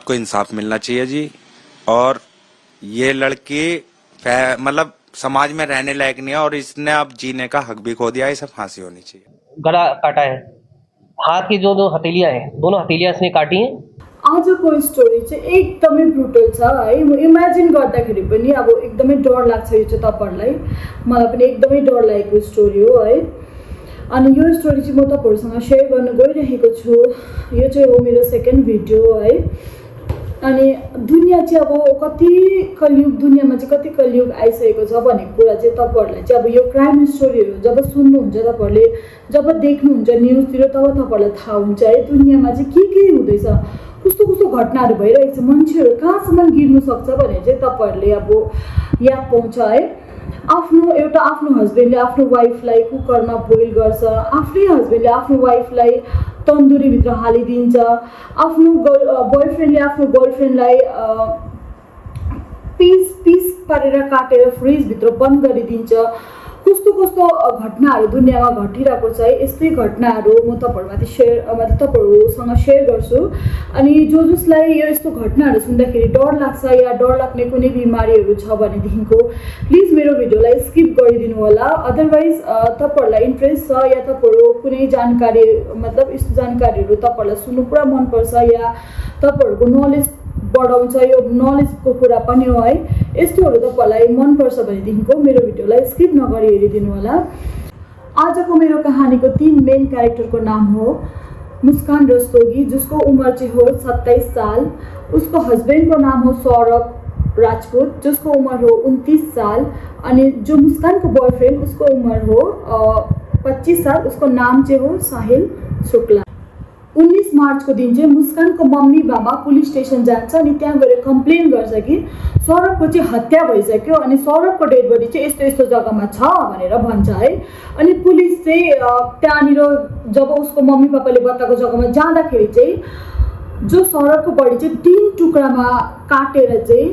को इंसाफ मिलना चाहिए जी। और ये लड़की मतलब समाज में रहने लायक नहीं है और इसने अब जीने का हक भी खो दिया है। इसे फांसी होनी चाहिए। गला काटा है, हाथ की जो दो हथेलियां हैं, दोनों हथेलियां इसने काटी हैं। आजको स्टोरी चाहिँ एकदमै ब्रुटल छ है। म इमेजिन गर्दाखेरि पनि अब एकदमै डर लाग्छ। यो चाहिँ तपाईहरुलाई, मलाई पनि एकदमै डर लागेको स्टोरी हो है। अनि यो स्टोरी चाहिँ म तपाईहरुसँग शेयर गर्न गइरहेको छु। यो चाहिँ हो मेरो सेकेन्ड भिडियो है। अनि दुनिया चाहिँ अब कति कलियुग, दुनियामा चाहिँ कति कलियुग आइसकेको छ भन्ने कुरा चाहिँ तपाईहरुलाई चाहिँ अब यो क्राइम स्टोरीहरु जब सुन्नुहुन्छ, तपाईहरुले जब देख्नुहुन्छ न्यूजतिर, तब तपाईहरुलाई थाहा हुन्छ है दुनियामा चाहिँ के हुँदैछ, कस्तो कस्तो घटनाहरू भइरहेको छ, मान्छेहरू कहाँसम्म गिर्नु सक्छ भने चाहिँ तपाईहरुले अब याद पाउँछ है। आफ्नो हस्बेन्डले आफ्नो वाइफलाई कुकरमा बोइल गर्छ, आफ्नै हस्बेन्डले आफ्नो वाइफलाई तन्दुरीभित्र हालिदिन्छ, आफ्नो बोयफ्रेन्डले आफ्नो गर्लफ्रेन्डलाई पिस पारेर काटेर फ्रिजभित्र बन्द गरिदिन्छ। कस्तो कस्तो घटनाहरू दुनियाँमा घटिरहेको छ है। यस्तै घटनाहरू म तपाईहरुमाथि तपाईहरुसँग शेयर गर्छु। अनि जसलाई यो यस्तो घटनाहरू सुन्दाखेरि डर लाग्छ या डर लाग्ने कुनै बिमारीहरू छ भनेदेखिको प्लिज मेरो भिडियोलाई स्किप गरिदिनु होला। अदरवाइज तपाईहरुलाई इन्ट्रेस्ट छ या तपाईहरु कुनै जानकारी मतलब यस्तो जानकारीहरू तपाईहरुलाई सुन्नु पुरा मन पर्छ या तपाईहरुको नलेज बढाउँछ, यो नलेजको कुरा पनि हो है। यस्तोहरू तपाईहरुलाई मन पर्छ भनेदेखिको मेरो भिडियोलाई स्किप नगरी हेरिदिनु होला। आजको मेरो कहानीको 3 मेन क्यारेक्टरको नाम हो मुस्कान रस्तोगी, जिसको उम्र चाहिँ हो 27 साल। उसको हस्बेन्डको नाम हो सौरभ राजपूत, जिसको उम्र हो 29 साल। अनि जो मुस्कानको बॉयफ्रेन्ड, उसको उम्र हो 25 साल। उसको नाम चाहिँ हो साहिल शुक्ला। 19 मार्चको दिन चाहिँ मुस्कानको मम्मी बाबा पुलिस स्टेसन जान्छ अनि त्यहाँ गएर कम्प्लेन गर्छ कि सौरभको चाहिँ हत्या भइसक्यो अनि सौरभको डेड बडी चाहिँ यस्तो यस्तो जग्गामा छ भनेर भन्छ है। अनि पुलिस चाहिँ त्यहाँनिर जब उसको मम्मी पापाले बताएको जग्गामा जाँदाखेरि चाहिँ जो सौरभको बडी चाहिँ 3 टुक्रामा काटेर चाहिँ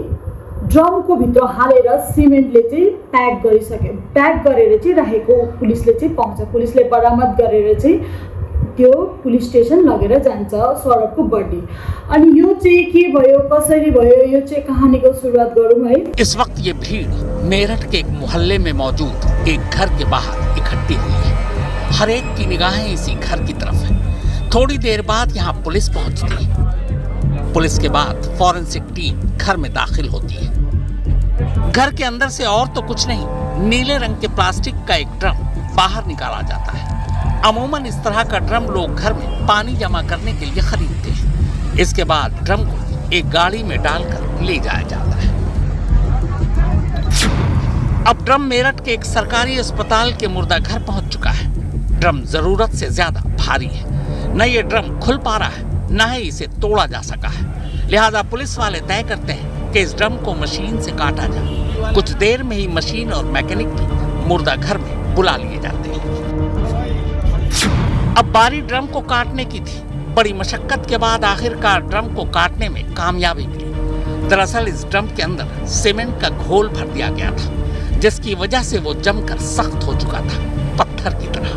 ड्रमको भित्र हालेर सिमेन्टले चाहिँ प्याक गरेर चाहिँ राखेको पुलिसले चाहिँ पाउँछ। पुलिसले बरामद गरेर चाहिँ त्यो पुलिस स्टेसन लगेर जान्छ सौरभको बडी। अनि यो चाहिँ के भयो, कसरी भयो, यो चाहिँ कहानीको सुरुवात गरौँ है। इस वक्त ये भीड़ मेरठ के एक मोहल्ले में मौजूद एक घर के बाहर इकट्ठी हुई है। हर एक की निगाहें इसी घर की तरफ है। थोड़ी देर बाद यहाँ पुलिस पहुंचती है। पुलिस के बाद फॉरेंसिक टीम घर में दाखिल होती है। घर के अंदर से और तो कुछ नहीं, नीले रंग के प्लास्टिक का एक ड्रम बाहर निकाला जाता है। अमूमन इस तरह का ड्रम लोग घर में पानी जमा करने के लिए खरीदते हैं। इसके बाद ड्रम को एक गाड़ी में डालकर ले जाया जाता है। अब ड्रम मेरठ के एक सरकारी अस्पताल के मुर्दा घर पहुंच चुका है। ड्रम जरूरत से ज्यादा भारी है, न ये ड्रम खुल पा रहा है, न ही इसे तोड़ा जा सका है। लिहाजा पुलिस वाले तय करते हैं कि इस ड्रम को मशीन से काटा जाए। कुछ देर में ही मशीन और मैकेनिक भी मुर्दा घर में बुला लिए जाते हैं। अब बारी ड्रम को काटने की थी। बड़ी मशक्कत के बाद आखिरकार ड्रम को काटने में कामयाबी मिली। दरअसल इस ड्रम के अंदर सीमेंट का घोल भर दिया गया था, जिसकी वजह से वो जमकर सख्त हो चुका था, पत्थर की तरह।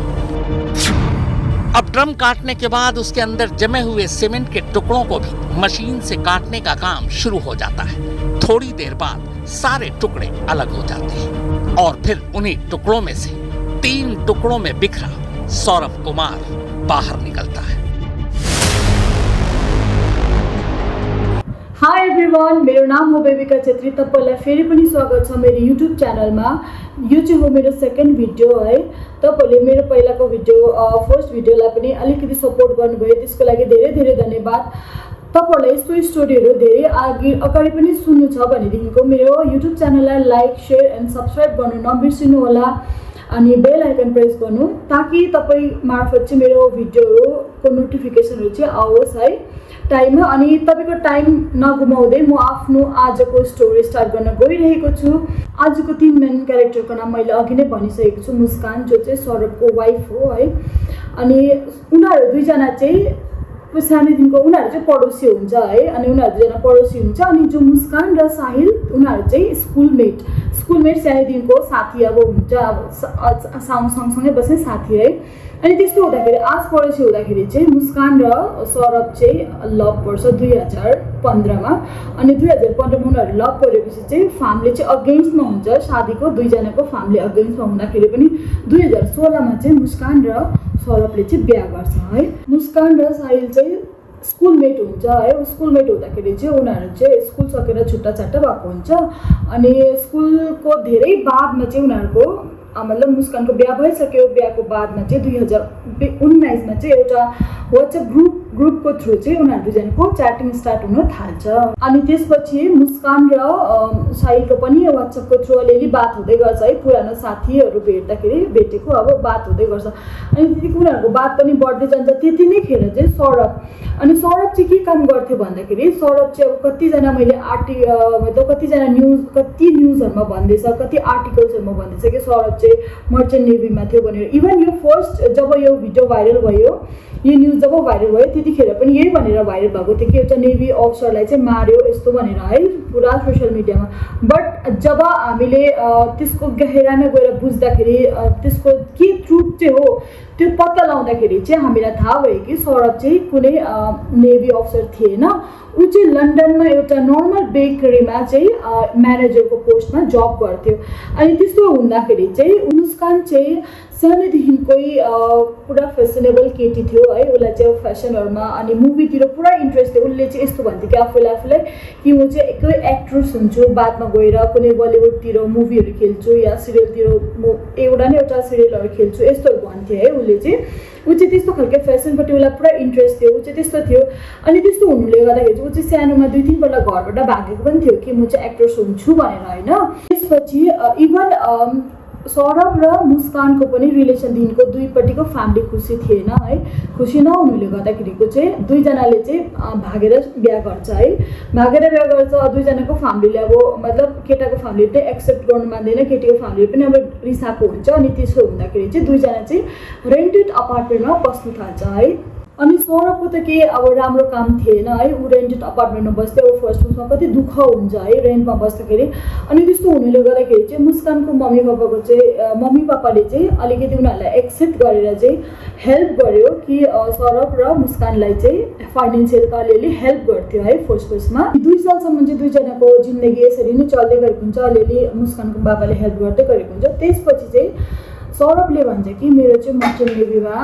अब ड्रम काटने के बाद उसके अंदर जमे हुए सीमेंट के टुकड़ों को भी मशीन से काटने का काम शुरू हो जाता है। थोड़ी देर बाद सारे टुकड़े अलग हो जाते हैं और फिर उन्हीं टुकड़ों में से 3 टुकड़ों में बिखरा सौरभ कुमार बाहर निकलता है। हाई एभ्रिवान, मेरो नाम हो बेबिका छेत्री। तपाईलाई फेरि पनि स्वागत छ मेरो युट्युब च्यानलमा। यो चाहिँ हो मेरो सेकेन्ड भिडियो है। तपाईले मेरो पहिलाको भिडियो फर्स्ट भिडियोलाई पनि अलिकति सपोर्ट गर्नुभयो, त्यसको लागि धेरै धेरै धन्यवाद। तपाईहरुलाई यस्तो स्टोरीहरू धेरै अगाडि पनि सुन्नु छ भनेदेखिको मेरो युट्युब च्यानललाई लाइक, शेयर एन्ड सब्स्क्राइब गर्नु नबिर्सिनु होला। अनि बेल आइकन प्रेस गर्नु ताकि तपाई मार्फत चाहिँ मेरो भिडियोहरुको नोटिफिकेसनहरु चाहिँ आओस् है टाइममा। अनि तपाईको टाइम नगुमाउँदै म आफ्नो आजको स्टोरी स्टार्ट गर्न गइरहेको छु। आजको 3 मेन क्यारेक्टरको नाम मैले अघि नै भनिसकेको छु, मुस्कान जो चाहिँ सौरभको वाइफ हो है। अनि उनीहरु दुईजना चाहिँ सानैदेखिको उनीहरु चाहिँ पडोसी हुन्छ है। अनि उनीहरु दुईजना पडोसी हुन्छ। अनि जो मुस्कान र साहिल उनीहरु चाहिँ स्कुलमेट सानैदेखिको साथी अब हुन्छ, अब सँगसँगै बस्ने साथी है। अनि त्यस्तो हुँदाखेरि आसपडोसी हुँदाखेरि चाहिँ मुस्कान र सौरभ चाहिँ लभ पर्छ 2015मा। अनि 2015मा उनीहरू लभ परेपछि चाहिँ फ्यामिली चाहिँ अगेन्स्टमा हुन्छ, शादीको दुईजनाको फ्यामिली अगेन्स्टमा हुँदाखेरि पनि 2016मा चाहिँ मुस्कान र सौरभले चाहिँ बिहा गर्छ है। मुस्कान र साहिल चाहिँ स्कुलमेट हुन्छ है। स्कुलमेट हुँदाखेरि चाहिँ उनीहरू चाहिँ स्कुल सकेर छुट्टा छाट्टा भएको हुन्छ। अनि स्कुलको धेरै बादमा चाहिँ उनीहरूको मतलब मुस्कानको बिहा भइसक्यो। बिहाको बादमा चाहिँ 2019मा चाहिँ एउटा वाट्सएप ग्रुपको थ्रु चाहिँ उनीहरू दुईजनाको च्याटिङ स्टार्ट हुन थाल्छ। अनि त्यसपछि मुस्कान र साहिलको पनि वाट्सएपको थ्रु अलिअलि बात हुँदै गर्छ है। पुरानो साथीहरू भेटेको अब बात हुँदै गर्छ। अनि त्यतिको उनीहरूको बात पनि बढ्दै जान्छ। त्यति नै खेर चाहिँ सौरभ चाहिँ के काम गर्थ्यो भन्दाखेरि सौरभ चाहिँ अब कतिजना मैले मतलब कतिजना कति न्युजहरूमा भन्दैछ, कति आर्टिकल्सहरूमा भन्दैछ कि सौरभ चाहिँ मर्चेन्ट नेभीमा थियो भनेर। इभन यो फर्स्ट जब यो भिडियो भाइरल भयो, यो न्युज जब भाइरल भयो त्यतिखेर पनि यही भनेर भाइरल भएको थियो कि एउटा नेभी अफसरलाई चाहिँ मार्यो यस्तो भनेर है पुरा सोसियल मिडियामा। बट जब हामीले त्यसको गहिराइमा गएर बुझ्दाखेरि त्यसको के ट्रुथ चाहिँ हो त्यो पत्ता लगाउँदाखेरि चाहिँ हामीलाई थाहा भयो कि सौरभ चाहिँ कुनै नेभी अफसर थिएन। ऊ चाहिँ लन्डनमा एउटा नर्मल बेकरीमा चाहिँ म्यानेजरको पोस्टमा जब गर्थ्यो। अनि त्यस्तो हुँदाखेरि चाहिँ मुस्कान चाहिँ सानैदेखिकै पुरा फेसनेबल केटी थियो है। उसलाई चाहिँ फेसनहरूमा अनि मुभीतिर पुरा इन्ट्रेस्ट थियो। उसले चाहिँ यस्तो भन्थ्यो कि आफूलाई कि म चाहिँ एकै एक्ट्रेस हुन्छु, बादमा गएर कुनै बलिउडतिर मुभीहरू खेल्छु या सिरियलतिर म एउटा सिरियलहरू खेल्छु यस्तोहरू भन्थ्यो है। उसले चाहिँ ऊ चाहिँ त्यस्तो खालको फेसनपट्टि उसलाई पुरा इन्ट्रेस्ट थियो। ऊ चाहिँ त्यस्तो थियो। अनि त्यस्तो हुनुले गर्दाखेरि चाहिँ ऊ चाहिँ सानोमा 2-3 पल्ट घरबाट भागेको पनि थियो कि म चाहिँ एक्ट्रेस हुन्छु भनेर होइन। त्यसपछि इभन सौरभ र मुस्कानको पनि रिलेसनदेखिको दुईपट्टिको फ्यामिली खुसी थिएन है। खुसी नहुनुले गर्दाखेरिको चाहिँ दुईजनाले चाहिँ भागेर बिहा गर्छ है। भागेर बिहा गर्छ। दुईजनाको फ्यामिलीले अब मतलब केटाको फ्यामिलीले चाहिँ एक्सेप्ट गर्नु मान्दैन, केटीको फ्यामिलीले पनि अब रिसाएको हुन्छ। अनि त्यसो हुँदाखेरि चाहिँ दुईजना चाहिँ रेन्टेड अपार्टमेन्टमा बस्नु थाल्छ है। अनि सौरभको त केही अब राम्रो काम थिएन है। ऊ रेन्टेड अपार्टमेन्टमा बस्थ्यो। अब फर्स्टमा कति दुःख हुन्छ है रेन्टमा बस्दाखेरि। अनि त्यस्तो हुनुले गर्दाखेरि चाहिँ मुस्कानको मम्मी पापाले चाहिँ अलिकति उनीहरूलाई एक्सेप्ट गरेर चाहिँ हेल्प गर्यो कि सौरभ र मुस्कानलाई चाहिँ फाइनेन्सियल अलिअलि हेल्प गर्थ्यो है। फर्स्टमा 2 सालसम्म चाहिँ दुईजनाको जिन्दगी यसरी नै चल्दै गरेको हुन्छ। अलिअलि मुस्कानको बाबाले हेल्प गर्दै गरेको हुन्छ। त्यसपछि चाहिँ सौरभले भन्छ कि मेरो चाहिँ मर्चेन्ट नेभीमा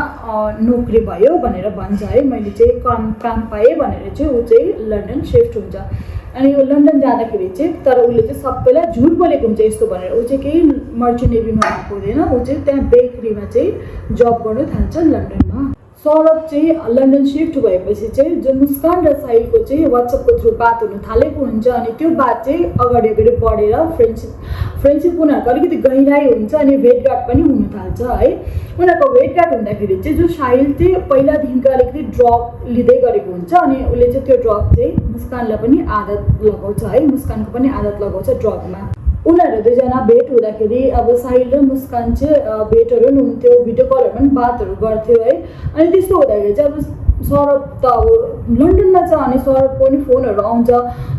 नोकरी भयो भनेर भन्छ है। मैले चाहिँ काम पाएँ भनेर चाहिँ ऊ चाहिँ लन्डन सिफ्ट हुन्छ। अनि यो लन्डन जाँदाखेरि चाहिँ तर उसले चाहिँ सबैलाई झुट बोलेको हुन्छ यस्तो भनेर। ऊ चाहिँ केही मर्चेन्ट नेभीमा भएको हुँदैन। ऊ चाहिँ त्यहाँ बेकरीमा चाहिँ जब गर्नु थाल्छ लन्डनमा। सौरभ चाहिँ लन्डन सिफ्ट भएपछि चाहिँ जो मुस्कान र साहिलको चाहिँ वाट्सएपको थ्रु बात हुन थालेको हुन्छ। अनि त्यो बात चाहिँ अगाडि बढेर फ्रेन्डसिप उनीहरूको अलिकति गहिराई हुन्छ। अनि भेटघाट पनि हुन थाल्छ है। उनीहरूको भेटघाट हुँदाखेरि चाहिँ जो साहिल चाहिँ पहिलादेखिको अलिकति ड्रग लिँदै गरेको हुन्छ। अनि उसले चाहिँ त्यो ड्रग चाहिँ मुस्कानलाई पनि आदत लगाउँछ है। मुस्कानको पनि आदत लगाउँछ ड्रगमा। उनीहरू दुईजना भेट हुँदाखेरि अब साहिल र मुस्कान चाहिँ भेटहरू पनि हुन्थ्यो, भिडियो कलहरू पनि बातहरू गर्थ्यो है। अनि त्यस्तो हुँदाखेरि चाहिँ अब सौरभ त अब लन्डनमा छ। अनि सौरभको पनि फोनहरू आउँछ।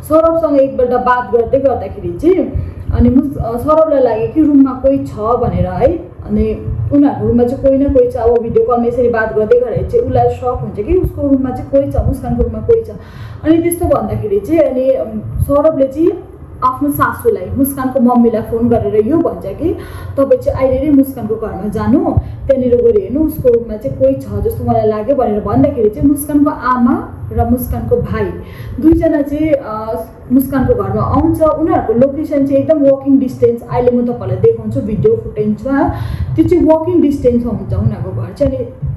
सौरभसँग एकपल्ट बात गर्दाखेरि चाहिँ अनि सौरभलाई लाग्यो कि रुममा कोही छ भनेर है। अनि उनीहरूको रुममा चाहिँ कोही न कोही छ। अब भिडियो कलमा यसरी बात गर्दै गरेर चाहिँ उसलाई सक हुन्छ कि उसको रुममा चाहिँ कोही छ, मुस्कानको रुममा कोही छ। अनि त्यस्तो भन्दाखेरि चाहिँ अनि सौरभले चाहिँ आफ्नो सासूलाई मुस्कानको मम्मीलाई फोन गरेर यो भन्छ कि तपाईँ चाहिँ अहिले नै मुस्कानको घरमा जानु, त्यहाँनिर गएर हेर्नु उसको रुममा चाहिँ कोही छ जस्तो मलाई लाग्यो भनेर भन्दाखेरि चाहिँ मुस्कानको आमा र मुस्कानको भाइ दुईजना चाहिँ मुस्कानको घरमा आउँछ। उनीहरूको लोकेसन चाहिँ एकदम वकिङ डिस्टेन्स। अहिले म तपाईँलाई देखाउँछु भिडियो फुटेजमा। त्यो चाहिँ वकिङ डिस्टेन्समा हुन्छ उनीहरूको घर चाहिँ। अनि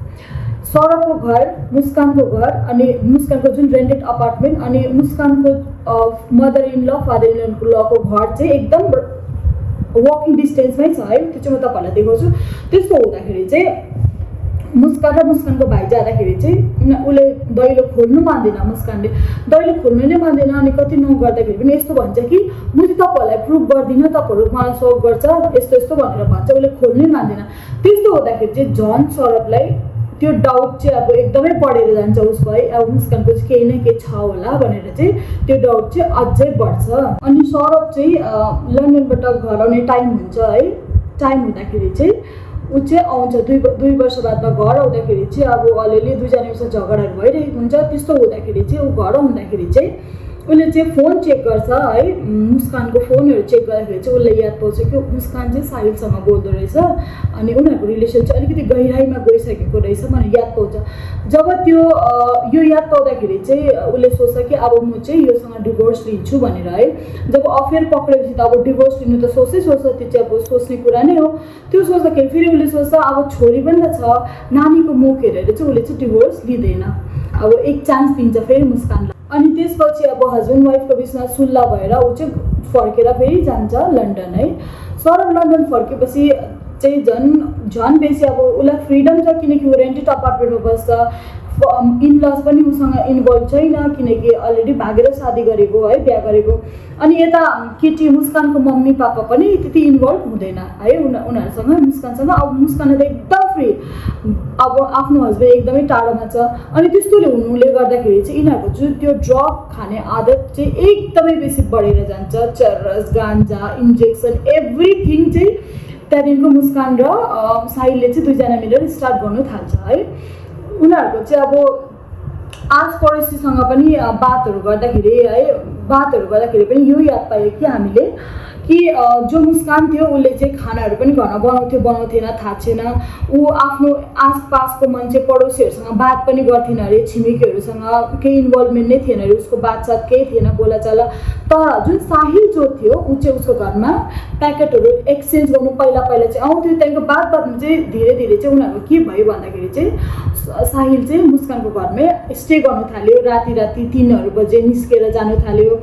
सौरभको घर, मुस्कानको घर अनि मुस्कानको जुन रेन्टेड अपार्टमेन्ट अनि मुस्कानको मदर इन ल फादर इन लको घर चाहिँ एकदम वकिङ डिस्टेन्समै छ है। त्यो चाहिँ म तपाईँहरूलाई देखाउँछु। त्यस्तो हुँदाखेरि चाहिँ मुस्कान र मुस्कानको भाइ जाँदाखेरि चाहिँ उसले दैलो खोल्नु मान्दैन। मुस्कानले दैलो खोल्नु नै मान्दैन। अनि कति नगर्दाखेरि पनि यस्तो भन्छ कि म चाहिँ तपाईँहरूलाई प्रुभ गर्दिनँ, तपाईँहरू मलाई सक गर्छ यस्तो यस्तो भनेर भन्छ। उसले खोल्नै मान्दैन। त्यस्तो हुँदाखेरि चाहिँ झन् सौरभलाई त्यो डाउट चाहिँ अब एकदमै बढेर जान्छ उसको है। अब मुस्कानको चाहिँ केही न केही छ होला भनेर चाहिँ त्यो डाउट चाहिँ अझै बढ्छ। अनि सौरभ चाहिँ लन्डनबाट घर आउने टाइम हुन्छ है। टाइम हुँदाखेरि चाहिँ ऊ चाहिँ आउँछ 2 वर्ष बादमा घर आउँदाखेरि चाहिँ अब अलिअलि दुईजना बिचमा झगडाहरू भइरहेको हुन्छ। त्यस्तो हुँदाखेरि चाहिँ ऊ घर आउँदाखेरि चाहिँ उसले चाहिँ फोन चेक गर्छ है, मुस्कानको फोनहरू चेक गर्दाखेरि चाहिँ उसलाई याद पाउँछ कि मुस्कान चाहिँ साहिलसँग बोल्दो रहेछ अनि उनीहरूको रिलेसन चाहिँ अलिकति गहिराइमा गइसकेको रहेछ भनेर याद पाउँछ। जब त्यो यो याद पाउँदाखेरि चाहिँ उसले सोच्छ कि अब म चाहिँ योसँग डिभोर्स लिन्छु भनेर है। जब अफेयर पक्रेपछि त अब डिभोर्स लिनु त सोच्छ, त्यो चाहिँ अब सोच्ने कुरा नै हो। त्यो सोच्दाखेरि फेरि उसले सोच्छ अब छोरी पनि त छ, नानीको मुख हेरेर चाहिँ उसले चाहिँ डिभोर्स लिँदैन। अब एक चान्स दिन्छ फेरि मुस्कानलाई। अनि त्यसपछि अब हस्बेन्ड वाइफको बिचमा सुल्लाह भएर ऊ चाहिँ फर्केर फेरि जान्छ लन्डन है। सौरभ लन्डन फर्केपछि चाहिँ झन् बेसी अब उसलाई फ्रिडम छ किनकि ऊ रेन्टेड अपार्टमेन्टमा बस्छ। इनलज पनि उसँग इन्भल्भ छैन किनकि अलरेडी भागेर शादी गरेको है, बिहा गरेको। अनि यता केटी मुस्कानको मम्मी पापा पनि त्यति इन्भल्भ हुँदैन है उनीहरूसँग, मुस्कानसँग। अब मुस्कान त एकदम फ्री, अब आफ्नो हस्बेन्ड एकदमै टाढोमा छ। अनि त्यस्तोले हुनुले गर्दाखेरि चाहिँ यिनीहरूको जुन त्यो ड्रग खाने आदत चाहिँ एकदमै बेसी बढेर जान्छ। चरस, गान्जा, इन्जेक्सन, एभ्रिथिङ चाहिँ त्यहाँदेखिको मुस्कान र साहिलले चाहिँ दुईजना मिलेर स्टार्ट गर्नु थाल्छ है। उनीहरूको चाहिँ अब आस पडोसीसँग पनि बातहरू गर्दाखेरि पनि यो याद पायो कि हामीले कि जो मुस्कान थियो उसले चाहिँ खानाहरू पनि घरमा बनाउँथेन थाहा छैन। ऊ आफ्नो आसपासको मान्छे पडोसीहरूसँग बात पनि गर्थेन अरे, छिमेकीहरूसँग केही इन्भल्भमेन्ट नै थिएन अरे, उसको बातसात केही थिएन बोलाचाला। तर जुन साहिल जो थियो ऊ चाहिँ उसको घरमा प्याकेटहरू एक्सचेन्ज गर्नु पहिला चाहिँ आउँथ्यो। त्यहाँदेखिको बादमा चाहिँ धीरे धीरे चाहिँ उनीहरूको के भयो भन्दाखेरि चाहिँ साहिल चाहिँ मुस्कानको घरमै स्टे गर्नु थाल्यो। राति 3 बजे निस्केर जानु थाल्यो।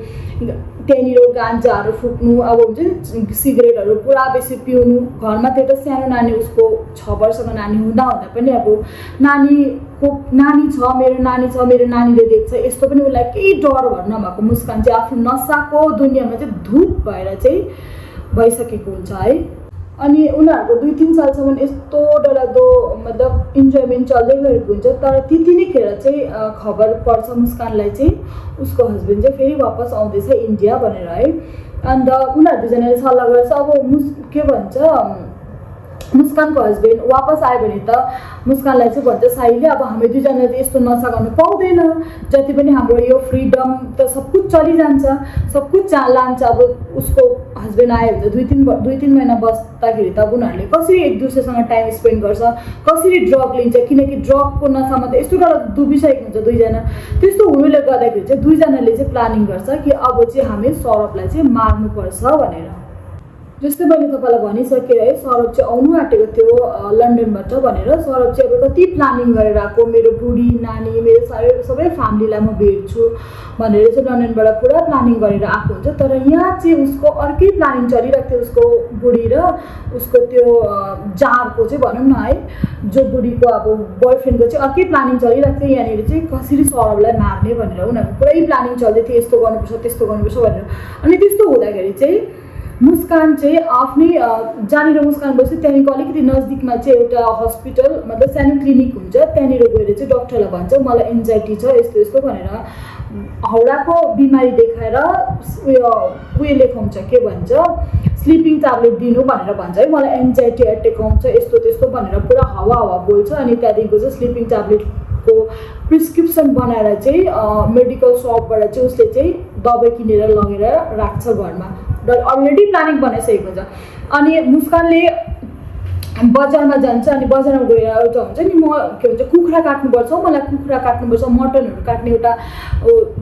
त्यहाँनिर गान्जाहरू फुक्नु, अब हुन्छ नि सिगरेटहरू पुरा बेसी पिउनु। घरमा त्यो त सानो नानी, उसको 6 वर्षको नानी हुँदा पनि अब नानी छ, मेरो नानीले देख्छ, यस्तो पनि उसलाई केही डर भर नभएको मुस्कान चाहिँ आफ्नो नसाको दुनियाँमा चाहिँ धुत भएर चाहिँ भइसकेको हुन्छ है। अनि उनीहरूको 2-3 सालसम्म यस्तो डरलाग्दो मतलब इन्जोयमेन्ट चल्दै गरेको हुन्छ। तर त्यति नै खेर चाहिँ खबर पर्छ मुस्कानलाई चाहिँ उसको हस्बेन्ड चाहिँ फेरि वापस आउँदैछ इन्डिया भनेर है। अन्त उनीहरू दुईजनाले सल्लाह गर्छ अब के भन्छ मुस्कानको हस्बेन्ड वापस आयो भने त मुस्कानलाई चाहिँ भन्छ साहिलले अब हामी दुईजनाले त यस्तो नसा गर्नु पाउँदैन, जति पनि हाम्रो यो फ्रिडम त सब कुछ चलिजान्छ, सब कुछ लान्छ। अब उसको हस्बेन्ड आयो भने त 2-3 महिना बस्दाखेरि त उनीहरूले कसरी एक दुसरेसँग टाइम स्पेन्ड गर्छ, कसरी ड्रग लिन्छ किनकि ड्रगको नसामा त यस्तो डर डुबिसकेको हुन्छ दुईजना। त्यस्तो हुनुले गर्दाखेरि चाहिँ दुईजनाले चाहिँ प्लानिङ गर्छ कि अब चाहिँ हामी सौरभलाई चाहिँ मार्नुपर्छ भनेर। जस्तै मैले तपाईँलाई भनिसकेँ है, सौरभ चाहिँ आउनु आँटेको थियो लन्डनबाट भनेर। सौरभ चाहिँ अब कति प्लानिङ गरेर आएको, मेरो बुढी नानी मेरो सबै फ्यामिलीलाई म भेट्छु भनेर चाहिँ लन्डनबाट पुरा प्लानिङ गरेर आएको हुन्छ। तर यहाँ चाहिँ उसको अर्कै प्लानिङ चलिरहेको थियो, उसको बुढी र उसको त्यो जारको चाहिँ भनौँ न है, जो बुढीको अब बोयफ्रेन्डको चाहिँ अर्कै प्लानिङ चलिरहेको थियो। यहाँनिर चाहिँ कसरी सौरभलाई मार्ने भनेर उनीहरूको पुरै प्लानिङ चल्दै थियो, यस्तो गर्नुपर्छ त्यस्तो गर्नुपर्छ भनेर। अनि त्यस्तो हुँदाखेरि चाहिँ मुस्कान चाहिँ आफ्नै जहाँनिर मुस्कान बस्छ त्यहाँदेखिको अलिकति नजिकमा चाहिँ एउटा हस्पिटल मतलब सानो क्लिनिक हुन्छ, त्यहाँनिर गएर चाहिँ डक्टरलाई भन्छ मलाई एन्जाइटी छ यस्तो भनेर हाउडाको बिमारी देखाएर उयो लेखाउँछ, के भन्छ स्लिपिङ ट्याब्लेट दिनु भनेर भन्छ है। मलाई एन्जाइटी एटेक आउँछ यस्तो भनेर पुरा हावा बोल्छ। अनि त्यहाँदेखिको चाहिँ स्लिपिङ ट्याब्लेटको प्रिस्क्रिप्सन बनाएर चाहिँ मेडिकल सपबाट चाहिँ उसले चाहिँ दबाई किनेर लगेर राख्छ घरमा, अलरेडी प्लानिङ बनाइसकेको हुन्छ। अनि मुस्कानले बजारमा जान्छ अनि बजारमा गएर एउटा हुन्छ नि म के भन्छ कुखुरा काट्नुपर्छ, मलाई कुखुरा काट्नुपर्छ, मटनहरू काट्ने एउटा